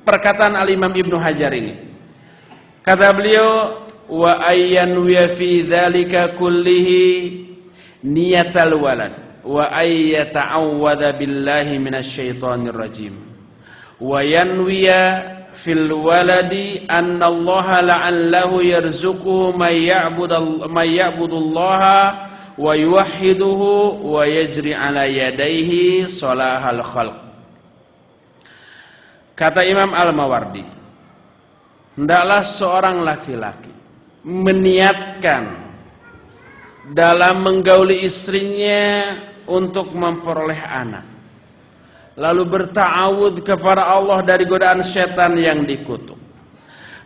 perkataan Al-Imam Ibnu Hajar ini, kata beliau, wa ayyanwiya fi dzalika kullihi niyatal walad wa ayyata'awwadha billahi minasyaitonir rajim wa yanwiya fil waladi anna Allah la'allahu yarzuquhu may ya'budullaha wa yuwahhiduhu wa yajri ala yadayhi salahal khalq. Kata Imam Al-Mawardi, hendaklah seorang laki-laki meniatkan dalam menggauli istrinya untuk memperoleh anak, lalu berta'awudz kepada Allah dari godaan setan yang dikutuk,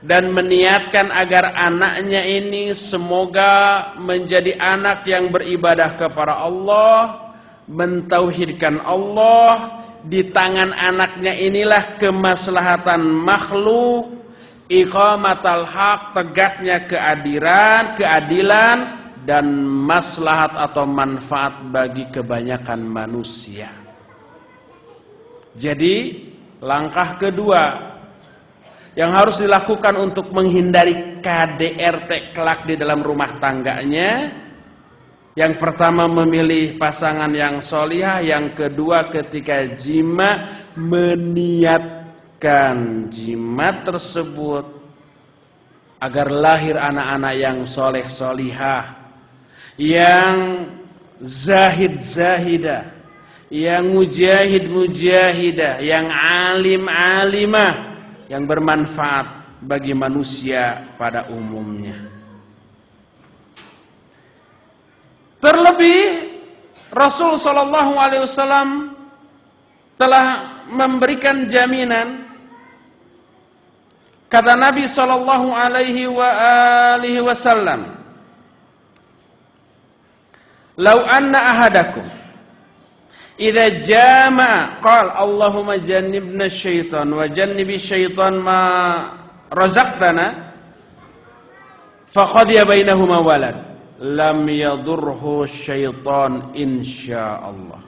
dan meniatkan agar anaknya ini semoga menjadi anak yang beribadah kepada Allah, mentauhidkan Allah. Di tangan anaknya inilah kemaslahatan makhluk, iqamatal haq, tegaknya keadilan dan maslahat atau manfaat bagi kebanyakan manusia. Jadi langkah kedua yang harus dilakukan untuk menghindari KDRT kelak di dalam rumah tangganya, yang pertama memilih pasangan yang solihah, yang kedua ketika jima meniatkan jima tersebut agar lahir anak-anak yang soleh solihah, yang zahid zahidah, yang mujahid mujahidah, yang alim alimah, yang bermanfaat bagi manusia pada umumnya. Terlebih Rasul sallallahu alaihi wasallam telah memberikan jaminan. Kata Nabi sallallahu alaihi wasallam, "Lau anna ahadakum idza jama'a qala Allahumma jannibna syaitan wa jannibi syaitan ma razaqtana faqadiya bainahuma walad lam yadurhu syaitan insyaallah."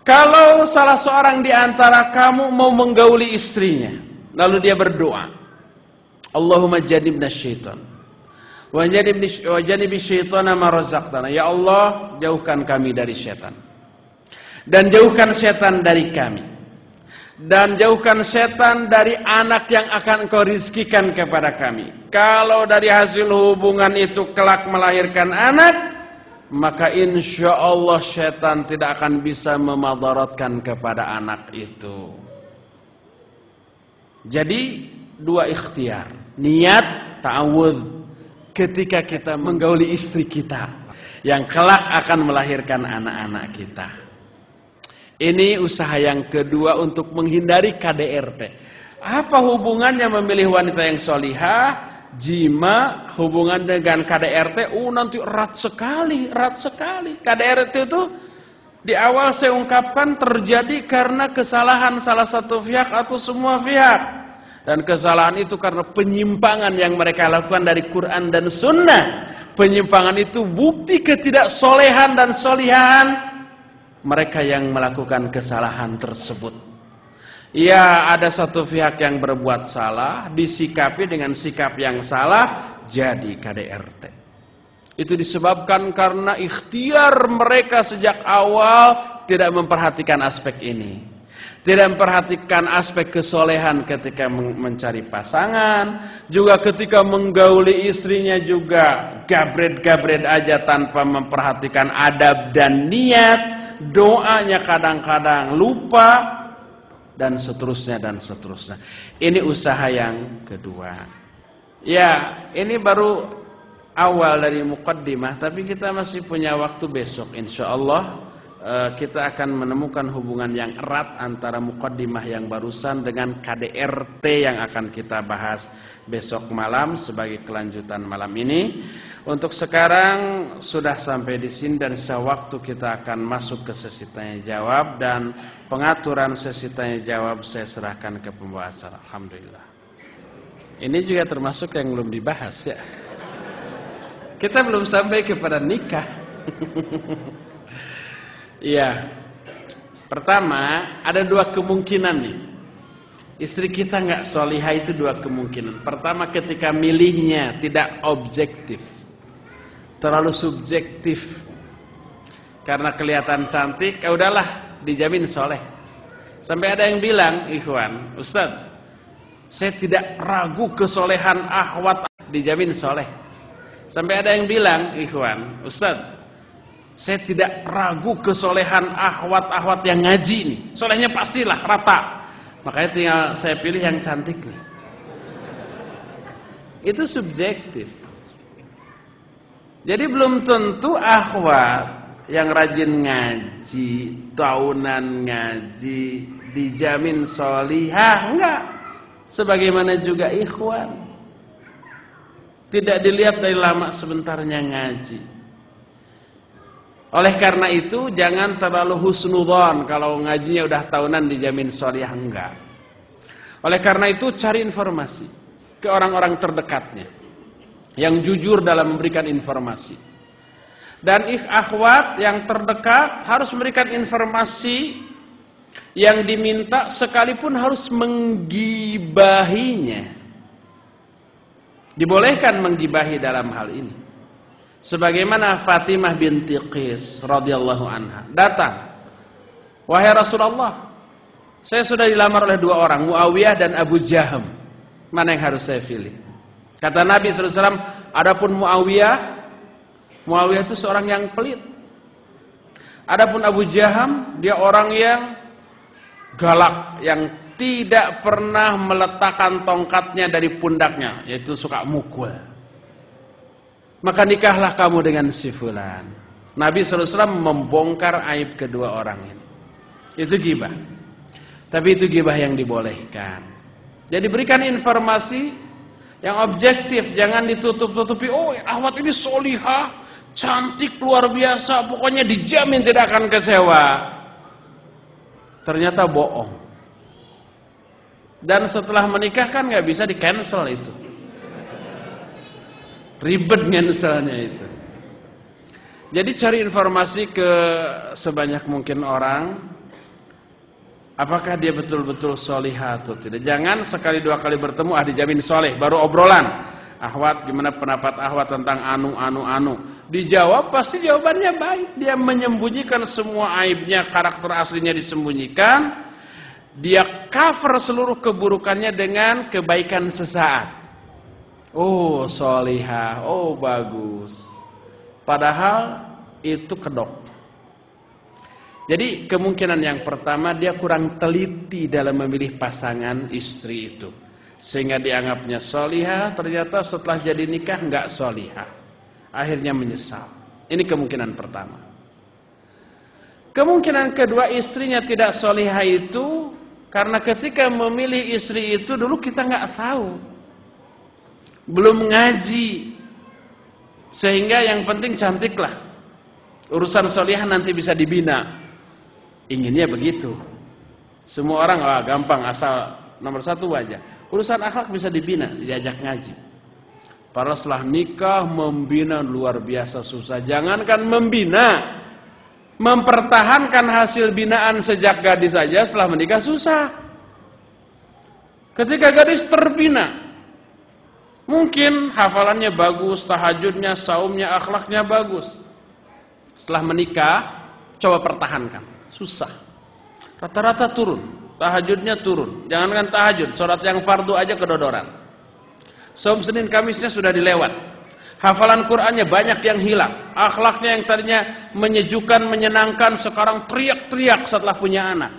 Kalau salah seorang di antara kamu mau menggauli istrinya, lalu dia berdoa, Allahumma jannibna syaitan wa jannibi syaitana ma razaqtana, ya Allah jauhkan kami dari syaitan dan jauhkan syaitan dari kami, dan jauhkan syaitan dari anak yang akan Engkau rizkikan kepada kami. Kalau dari hasil hubungan itu kelak melahirkan anak, maka insya Allah syaitan tidak akan bisa memadaratkan kepada anak itu. Jadi dua ikhtiar, niat ta'awudz ketika kita menggauli istri kita, yang kelak akan melahirkan anak-anak kita. Ini usaha yang kedua untuk menghindari KDRT. Apa hubungannya memilih wanita yang solihah, jima, hubungan dengan KDRT? Nanti erat sekali. KDRT itu di awal saya ungkapkan terjadi karena kesalahan salah satu pihak atau semua pihak. Dan kesalahan itu karena penyimpangan yang mereka lakukan dari Quran dan Sunnah. Penyimpangan itu bukti ketidaksolehan dan solihan mereka yang melakukan kesalahan tersebut. Ya, ada satu pihak yang berbuat salah, disikapi dengan sikap yang salah, jadi KDRT. Itu disebabkan karena ikhtiar mereka sejak awal tidak memperhatikan aspek ini. Tidak memperhatikan aspek kesolehan ketika mencari pasangan, juga ketika menggauli istrinya juga gabret-gabret aja tanpa memperhatikan adab dan niat, doanya kadang-kadang lupa, dan seterusnya. Ini usaha yang kedua. Ya, ini baru awal dari muqaddimah, tapi kita masih punya waktu besok insyaallah. Kita akan menemukan hubungan yang erat antara muqaddimah yang barusan dengan KDRT yang akan kita bahas besok malam sebagai kelanjutan malam ini. Untuk sekarang sudah sampai di sini dan sewaktu kita akan masuk ke sesi tanya jawab, dan pengaturan sesi tanya jawab saya serahkan ke pembawa acara. Alhamdulillah. Ini juga termasuk yang belum dibahas ya. Kita belum sampai kepada nikah. Iya. Pertama, ada dua kemungkinan nih. Istri kita nggak solihah itu dua kemungkinan. Pertama, ketika milihnya tidak objektif, terlalu subjektif. Karena kelihatan cantik, ya udahlah dijamin soleh. Sampai ada yang bilang, ikhwan, Ustaz, saya tidak ragu kesolehan akhwat, dijamin soleh. Sampai ada yang bilang, ikhwan, Ustaz, saya tidak ragu kesolehan akhwat-akhwat yang ngaji nih. Solehnya pastilah rata. Makanya tinggal saya pilih yang cantik nih. Itu subjektif. Jadi belum tentu akhwat yang rajin ngaji, tahunan ngaji, dijamin solihah. Enggak. Sebagaimana juga ikhwan. Tidak dilihat dari lama sebentarnya ngaji. Oleh karena itu jangan terlalu husnudzon kalau ngajinya udah tahunan dijamin solihah, enggak. Oleh karena itu cari informasi ke orang-orang terdekatnya yang jujur dalam memberikan informasi. Dan akhwat yang terdekat harus memberikan informasi yang diminta sekalipun harus menggibahinya. Dibolehkan menggibahi dalam hal ini. Sebagaimana Fatimah binti Qais radhiyallahu anha datang, wahai Rasulullah, saya sudah dilamar oleh dua orang, Muawiyah dan Abu Jaham. Mana yang harus saya pilih? Kata Nabi SAW, adapun Muawiyah itu seorang yang pelit. Adapun Abu Jaham, dia orang yang galak, yang tidak pernah meletakkan tongkatnya dari pundaknya, yaitu suka mukul. Maka nikahlah kamu dengan si fulan. Nabi SAW membongkar aib kedua orang ini. Itu ghibah. Tapi itu ghibah yang dibolehkan. Jadi berikan informasi yang objektif, jangan ditutup-tutupi. Oh, akhwat ini solihah, cantik luar biasa, pokoknya dijamin tidak akan kecewa. Ternyata bohong. Dan setelah menikah kan nggak bisa di cancel itu. Ribet ngenselnya itu. Jadi cari informasi ke sebanyak mungkin orang, apakah dia betul-betul solihah atau tidak. Jangan sekali dua kali bertemu dijamin soleh, baru obrolan. Akhwat, gimana pendapat akhwat tentang anu. Dijawab pasti jawabannya baik. Dia menyembunyikan semua aibnya, karakter aslinya disembunyikan. Dia cover seluruh keburukannya dengan kebaikan sesaat. Oh solihah, oh bagus. Padahal itu kedok. Jadi kemungkinan yang pertama, dia kurang teliti dalam memilih pasangan istri itu, sehingga dianggapnya solihah, ternyata setelah jadi nikah enggak solihah. Akhirnya menyesal. Ini kemungkinan pertama. Kemungkinan kedua, istrinya tidak solihah itu karena ketika memilih istri itu dulu kita nggak tahu, belum ngaji, sehingga yang penting cantiklah, urusan solihah nanti bisa dibina. Inginnya begitu. Semua orang gampang, asal nomor satu aja. Urusan akhlak bisa dibina, diajak ngaji. Padahal setelah nikah membina luar biasa susah. Jangankan membina, mempertahankan hasil binaan sejak gadis saja setelah menikah susah. Ketika gadis terbina, mungkin hafalannya bagus, tahajudnya, saumnya, akhlaknya bagus. Setelah menikah, coba pertahankan, susah. Rata-rata turun, tahajudnya turun. Jangankan tahajud, sholat yang fardu aja kedodoran. Saum Senin Kamisnya sudah dilewat. Hafalan Qur'annya banyak yang hilang. Akhlaknya yang tadinya menyejukkan, menyenangkan, sekarang teriak-teriak setelah punya anak.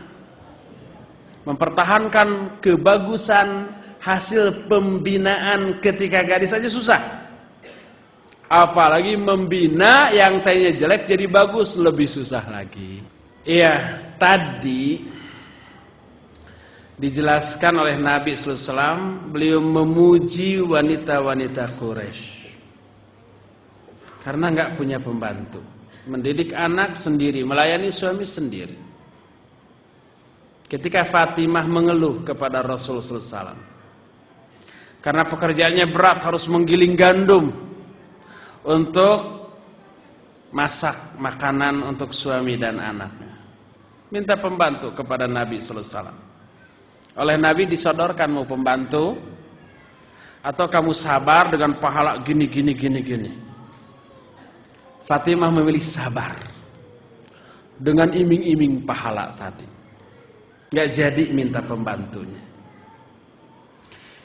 Mempertahankan kebagusan hasil pembinaan ketika gadis saja susah. Apalagi membina yang tadinya jelek jadi bagus, lebih susah lagi. Iya, tadi dijelaskan oleh Nabi SAW, beliau memuji wanita-wanita Quraisy karena nggak punya pembantu, mendidik anak sendiri, melayani suami sendiri. Ketika Fatimah mengeluh kepada Rasul SAW karena pekerjaannya berat, harus menggiling gandum untuk masak makanan untuk suami dan anaknya, minta pembantu kepada Nabi SAW. Oleh Nabi disodorkan, mau pembantu atau kamu sabar dengan pahala gini. Fatimah memilih sabar dengan iming-iming pahala tadi. Nggak jadi minta pembantunya.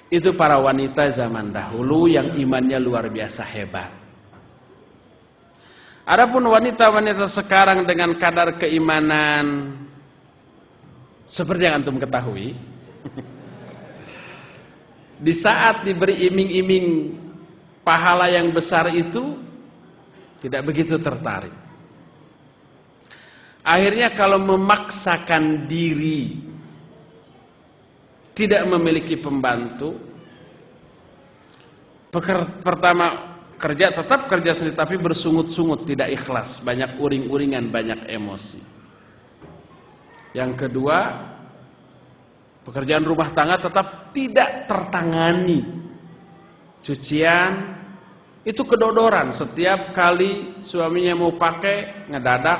Itu para wanita zaman dahulu yang imannya luar biasa hebat. Adapun wanita-wanita sekarang dengan kadar keimanan seperti yang antum ketahui, di saat diberi iming-iming pahala yang besar itu tidak begitu tertarik. Akhirnya kalau memaksakan diri tidak memiliki pembantu, pertama kerja tetap kerja sendiri tapi bersungut-sungut, tidak ikhlas, banyak uring-uringan, banyak emosi. Yang kedua, pekerjaan rumah tangga tetap tidak tertangani. Cucian itu kedodoran, setiap kali suaminya mau pakai ngedadak,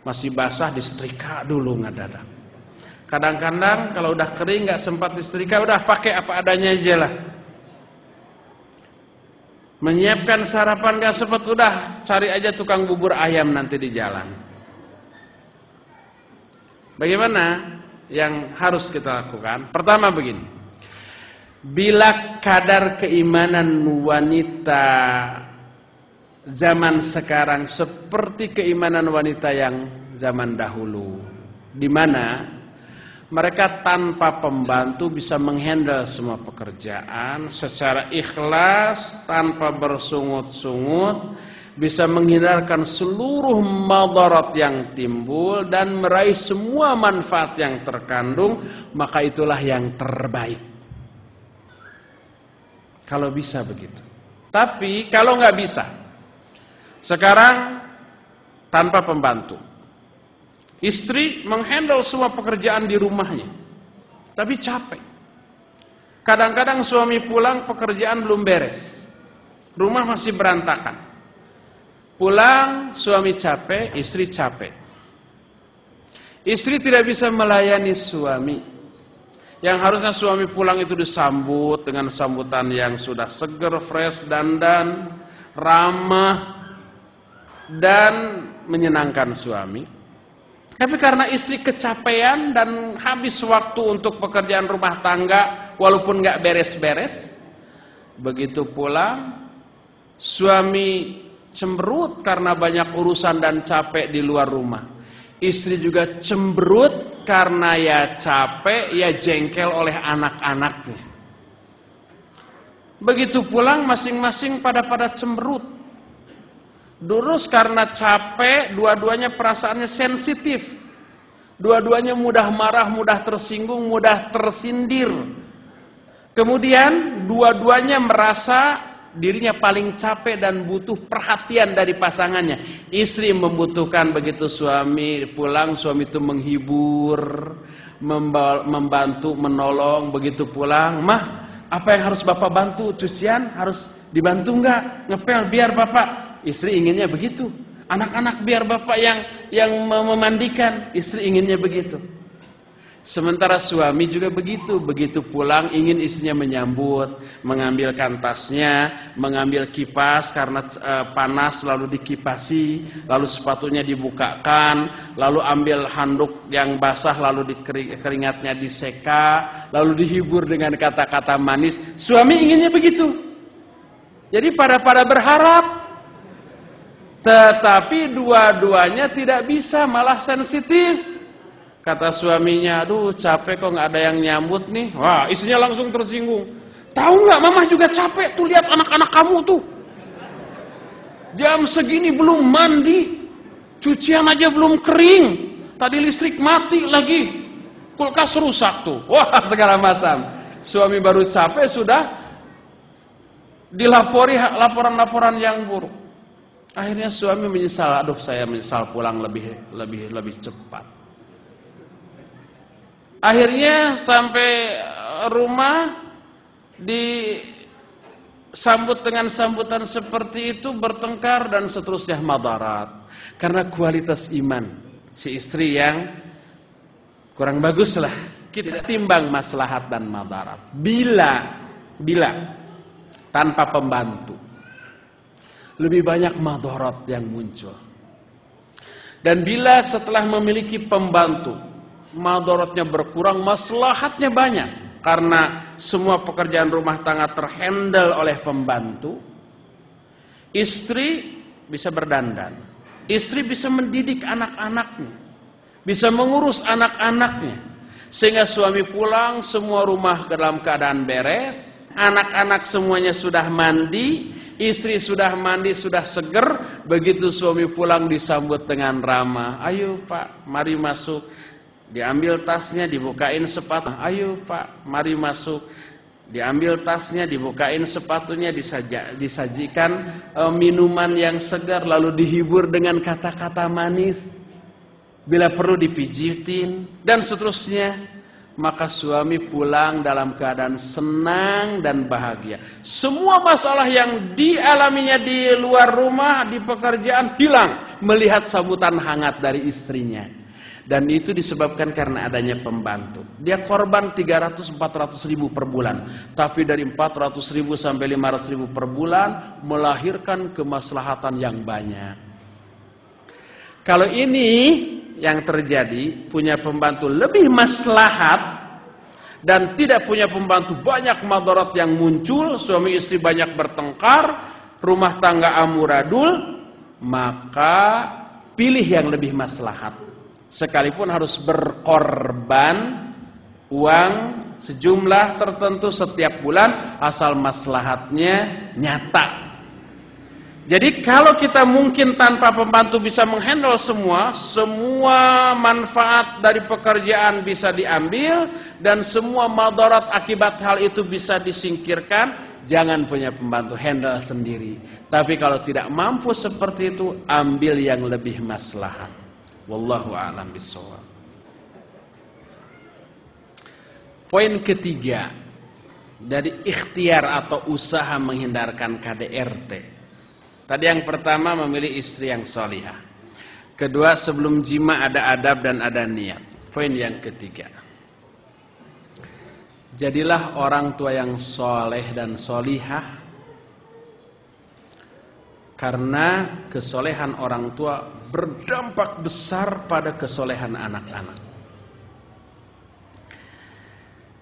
masih basah disetrika dulu ngedadak. Kadang-kadang kalau udah kering nggak sempat disetrika, udah pakai apa adanya aja lah. Menyiapkan sarapan gak sempat, udah cari aja tukang bubur ayam nanti di jalan. Bagaimana yang harus kita lakukan? Pertama begini, bila kadar keimanan wanita zaman sekarang seperti keimanan wanita yang zaman dahulu, di mana mereka tanpa pembantu bisa menghandle semua pekerjaan secara ikhlas, tanpa bersungut-sungut, bisa menghindarkan seluruh madarat yang timbul dan meraih semua manfaat yang terkandung, maka itulah yang terbaik. Kalau bisa begitu. Tapi kalau nggak bisa, sekarang tanpa pembantu, istri menghandle semua pekerjaan di rumahnya, tapi capek. Kadang-kadang suami pulang pekerjaan belum beres, rumah masih berantakan. Pulang suami capek, istri capek. Istri tidak bisa melayani suami. Yang harusnya suami pulang itu disambut dengan sambutan yang sudah seger, fresh, dandan, ramah, dan menyenangkan suami. Tapi karena istri kecapean dan habis waktu untuk pekerjaan rumah tangga, walaupun nggak beres-beres, begitu pulang, suami cemberut karena banyak urusan dan capek di luar rumah. Istri juga cemberut karena ya capek, ya jengkel oleh anak-anaknya. Begitu pulang masing-masing pada cemberut. Terus karena capek, dua-duanya perasaannya sensitif. Dua-duanya mudah marah, mudah tersinggung, mudah tersindir. Kemudian dua-duanya merasa dirinya paling capek dan butuh perhatian dari pasangannya. Istri membutuhkan begitu suami pulang, suami itu menghibur, membantu, menolong. Begitu pulang, mah apa yang harus bapak bantu? Cucian harus dibantu enggak? Ngepel biar bapak. Istri inginnya begitu. Anak-anak biar bapak yang memandikan. Istri inginnya begitu. Sementara suami juga begitu. Begitu pulang ingin istrinya menyambut, mengambilkan tasnya, mengambil kipas karena panas lalu dikipasi, lalu sepatunya dibukakan, lalu ambil handuk yang basah lalu keringatnya diseka, lalu dihibur dengan kata-kata manis. Suami inginnya begitu. Jadi pada berharap, tetapi dua-duanya tidak bisa, malah sensitif. Kata suaminya, aduh capek kok nggak ada yang nyambut nih. Wah, istrinya langsung tersinggung. Tahu nggak, mama juga capek. Tuh lihat anak-anak kamu tuh. Jam segini belum mandi. Cucian aja belum kering. Tadi listrik mati lagi. Kulkas rusak tuh. Wah, segala macam. Suami baru capek sudah dilapori laporan-laporan yang buruk. Akhirnya suami menyesal. Aduh, saya menyesal pulang lebih cepat. Akhirnya sampai rumah disambut dengan sambutan seperti itu, bertengkar dan seterusnya, madarat. Karena kualitas iman si istri yang kurang bagus lah. Kita timbang maslahat dan madarat. Bila tanpa pembantu, lebih banyak madarat yang muncul. Dan bila setelah memiliki pembantu, madaratnya berkurang, maslahatnya banyak. Karena semua pekerjaan rumah tangga terhandle oleh pembantu. Istri bisa berdandan. Istri bisa mendidik anak-anaknya. Bisa mengurus anak-anaknya. Sehingga suami pulang, semua rumah dalam keadaan beres. Anak-anak semuanya sudah mandi. Istri sudah mandi, sudah seger. Begitu suami pulang disambut dengan ramah. Ayo pak, mari masuk. Diambil tasnya, dibukain sepatu. Ayo pak, mari masuk. Diambil tasnya, dibukain sepatunya, disajikan minuman yang segar, lalu dihibur dengan kata-kata manis. Bila perlu dipijitin, dan seterusnya. Maka suami pulang dalam keadaan senang dan bahagia. Semua masalah yang dialaminya di luar rumah, di pekerjaan, hilang melihat sambutan hangat dari istrinya. Dan itu disebabkan karena adanya pembantu. Dia korban 300-400 ribu per bulan. Tapi dari 400 ribu sampai 500 ribu per bulan melahirkan kemaslahatan yang banyak. Kalau ini yang terjadi, punya pembantu lebih maslahat dan tidak punya pembantu, banyak madarat yang muncul, suami istri banyak bertengkar, rumah tangga amburadul, maka pilih yang lebih maslahat. Sekalipun harus berkorban uang sejumlah tertentu setiap bulan, asal maslahatnya nyata. Jadi kalau kita mungkin tanpa pembantu bisa menghandle semua manfaat dari pekerjaan bisa diambil, dan semua madarat akibat hal itu bisa disingkirkan, jangan punya pembantu, handle sendiri. Tapi kalau tidak mampu seperti itu, ambil yang lebih maslahat. Wallahu a'lam bishawab. Poin ketiga dari ikhtiar atau usaha menghindarkan KDRT. Tadi yang pertama memilih istri yang salihah. Kedua, sebelum jima ada adab dan ada niat. Poin yang ketiga, jadilah orang tua yang soleh dan solihah, karena kesolehan orang tua berdampak besar pada kesolehan anak-anak.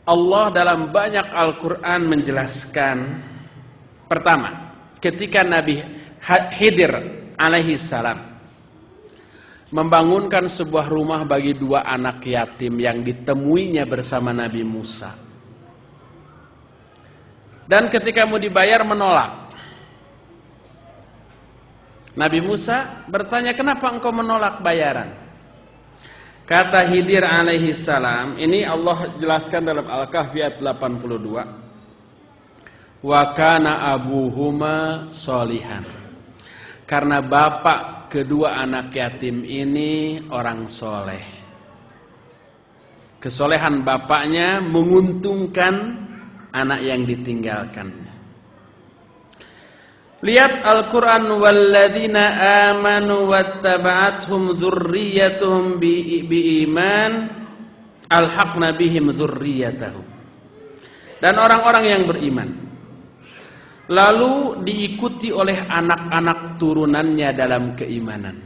Allah dalam banyak Al-Quran menjelaskan, pertama, ketika Nabi Khidir alaihi salam membangunkan sebuah rumah bagi dua anak yatim yang ditemuinya bersama Nabi Musa. Dan ketika mau dibayar menolak. Nabi Musa bertanya, kenapa engkau menolak bayaran? Kata Khidir alaihi salam, ini Allah jelaskan dalam Al-Kahfi ayat 82. Wa kana abuhuma solihan. Karena bapak kedua anak yatim ini orang soleh. Kesolehan bapaknya menguntungkan anak yang ditinggalkannya. Lihat Al-Quran, walladzina amanu wattaba'athum dzurriyyatuhum biiman alhaqna bihim dzurriyyatahum. Dan orang-orang yang beriman lalu diikuti oleh anak-anak turunannya dalam keimanan,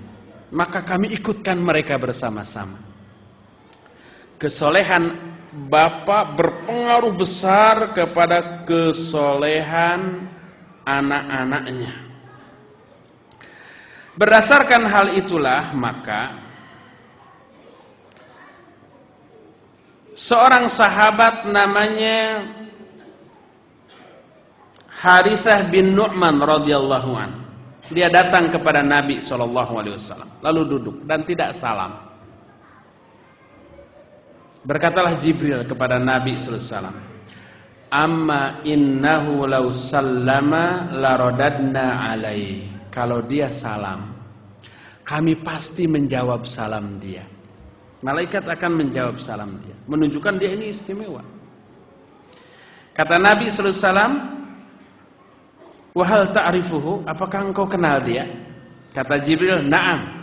maka kami ikutkan mereka bersama-sama. Kesolehan bapak berpengaruh besar kepada kesolehan anak-anaknya. Berdasarkan hal itulah maka seorang sahabat namanya Harithah bin Nu'man radhiyallahu an, dia datang kepada Nabi SAW lalu duduk dan tidak salam. Berkatalah Jibril kepada Nabi SAW, amma innahu law sallama laradadna alaihi. Kalau dia salam, kami pasti menjawab salam dia. Malaikat akan menjawab salam dia, menunjukkan dia ini istimewa. Kata Nabi SAW, wa hal ta'rifuhu, apakah engkau kenal dia? Kata Jibril, na'am.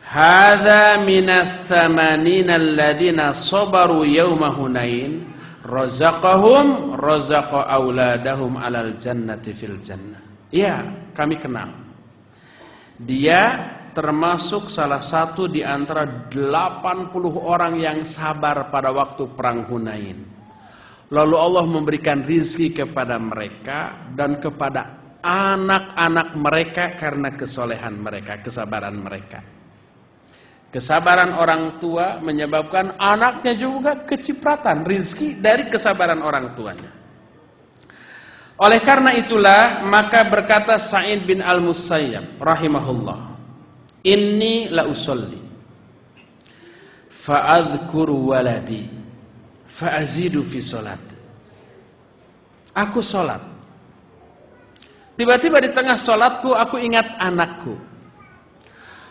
Hadza minas tsamanina alladziina sabaru yauma Hunain. Razaqahum razaqa auladahum alal jannati fil jannah. Ya, kami kenal. Dia termasuk salah satu di antara 80 orang yang sabar pada waktu perang Hunain. Lalu Allah memberikan rizki kepada mereka dan kepada anak-anak mereka karena kesolehan mereka, kesabaran mereka. Kesabaran orang tua menyebabkan anaknya juga kecipratan rizki dari kesabaran orang tuanya. Oleh karena itulah maka berkata Sa'id bin Al-Musayyab rahimahullah, inni la usolli fa'adhkuru waladi fa'azidu fi solat. Aku solat, tiba-tiba di tengah solatku aku ingat anakku.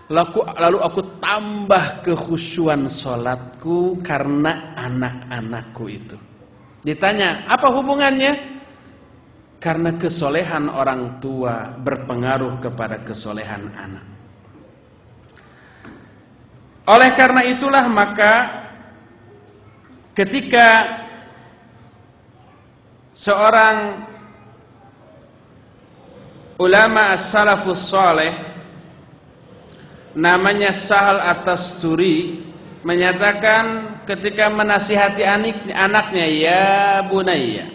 Lalu aku tambah kekhusyuan sholatku karena anak-anakku itu. Ditanya, apa hubungannya? Karena kesolehan orang tua berpengaruh kepada kesolehan anak. Oleh karena itulah maka ketika seorang ulama as-salafus saleh namanya Sahal At-Tasturi menyatakan ketika menasihati anaknya, ya bunayya,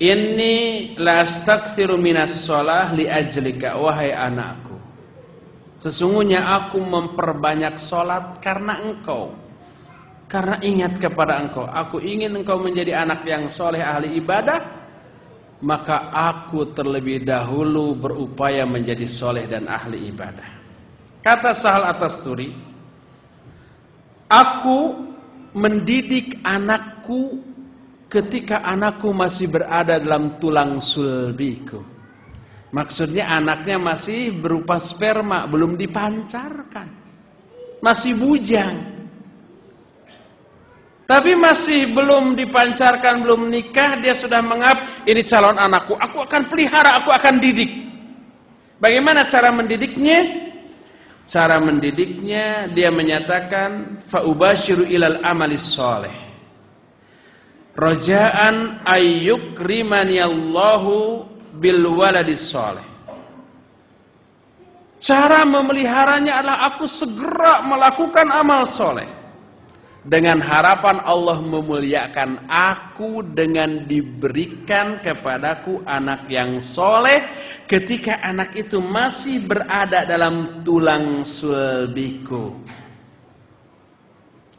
inni la astaghfiru minas shalah li ajlika, wahai anakku, sesungguhnya aku memperbanyak salat karena engkau, karena ingat kepada engkau. Aku ingin engkau menjadi anak yang soleh, ahli ibadah, maka aku terlebih dahulu berupaya menjadi soleh dan ahli ibadah. Kata Sahal At-Tasturi, aku mendidik anakku ketika anakku masih berada dalam tulang sulbiku. Maksudnya anaknya masih berupa sperma, belum dipancarkan, masih bujang. Tapi masih belum dipancarkan, belum nikah, dia sudah menganggap ini calon anakku, aku akan pelihara, aku akan didik. Bagaimana cara mendidiknya? Cara mendidiknya dia menyatakan faubashiru ilal amalis soleh rajaan ayyukrimani Allahu bil waladis soleh. Cara memeliharanya adalah aku segera melakukan amal soleh dengan harapan Allah memuliakan aku dengan diberikan kepadaku anak yang soleh ketika anak itu masih berada dalam tulang sulbiku.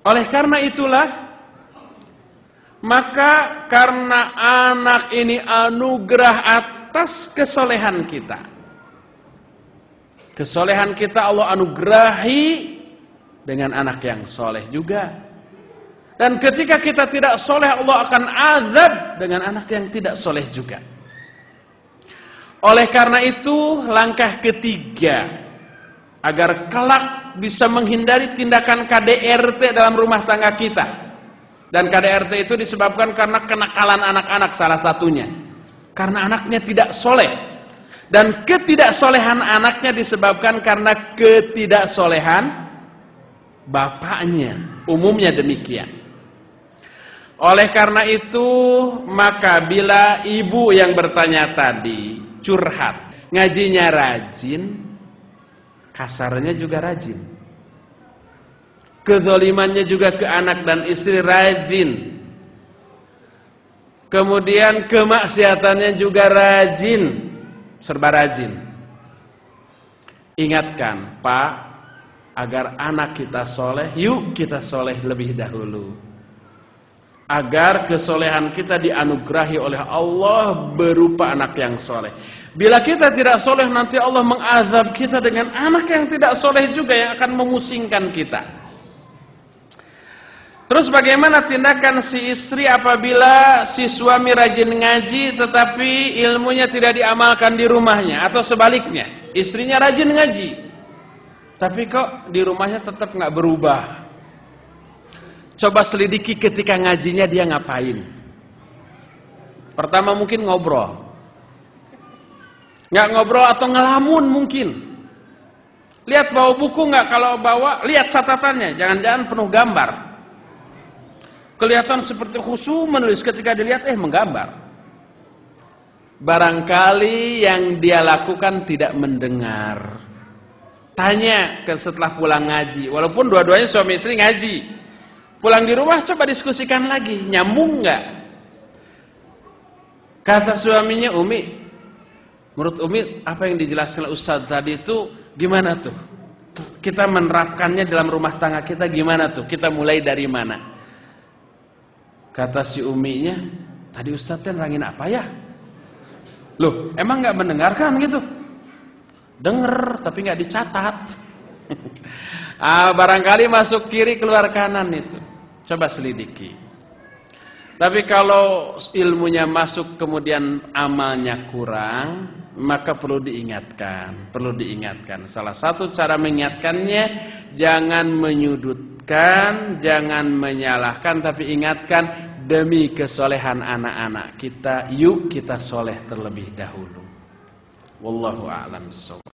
Oleh karena itulah maka karena anak ini anugerah atas kesolehan kita, Kesolehan kita Allah anugerahi dengan anak yang soleh juga. Dan ketika kita tidak soleh, Allah akan azab dengan anak yang tidak soleh juga. Oleh karena itu, langkah ketiga agar kelak bisa menghindari tindakan KDRT dalam rumah tangga kita. Dan KDRT itu disebabkan karena kenakalan anak-anak salah satunya. Karena anaknya tidak soleh. Dan ketidaksolehan anaknya disebabkan karena ketidaksolehan bapaknya. Umumnya demikian. Oleh karena itu, maka bila ibu yang bertanya tadi curhat, ngajinya rajin, kasarnya juga rajin, kezalimannya juga ke anak dan istri rajin, kemudian kemaksiatannya juga rajin, serba rajin. Ingatkan, Pak, agar anak kita soleh, yuk kita soleh lebih dahulu. Agar kesolehan kita dianugerahi oleh Allah berupa anak yang soleh. Bila kita tidak soleh, nanti Allah mengazab kita dengan anak yang tidak soleh juga yang akan memusingkan kita. Terus bagaimana tindakan si istri apabila si suami rajin ngaji tetapi ilmunya tidak diamalkan di rumahnya, atau sebaliknya, istrinya rajin ngaji tapi kok di rumahnya tetap nggak berubah? Coba selidiki ketika ngajinya dia ngapain. Pertama mungkin ngobrol. Nggak ngobrol atau ngelamun mungkin. Lihat bawa buku nggak? Kalau bawa, lihat catatannya. Jangan-jangan penuh gambar. Kelihatan seperti khusyuk menulis, ketika dilihat menggambar. Barangkali yang dia lakukan tidak mendengar. Tanya setelah pulang ngaji. Walaupun dua-duanya suami istri ngaji. Pulang di rumah coba diskusikan lagi, nyambung nggak? Kata suaminya, Umi, menurut Umi apa yang dijelaskan Ustaz tadi itu gimana tuh? Kita menerapkannya dalam rumah tangga kita gimana tuh? Kita mulai dari mana? Kata si Uminya, tadi Ustaz nerangin apa ya? Loh, emang nggak mendengarkan gitu? Denger tapi nggak dicatat. Barangkali masuk kiri keluar kanan itu. Coba selidiki. Tapi kalau ilmunya masuk kemudian amalnya kurang, maka perlu diingatkan. Perlu diingatkan. Salah satu cara mengingatkannya, jangan menyudutkan, jangan menyalahkan, tapi ingatkan demi kesolehan anak-anak kita. Yuk kita soleh terlebih dahulu. Wallahu a'lam bishawab.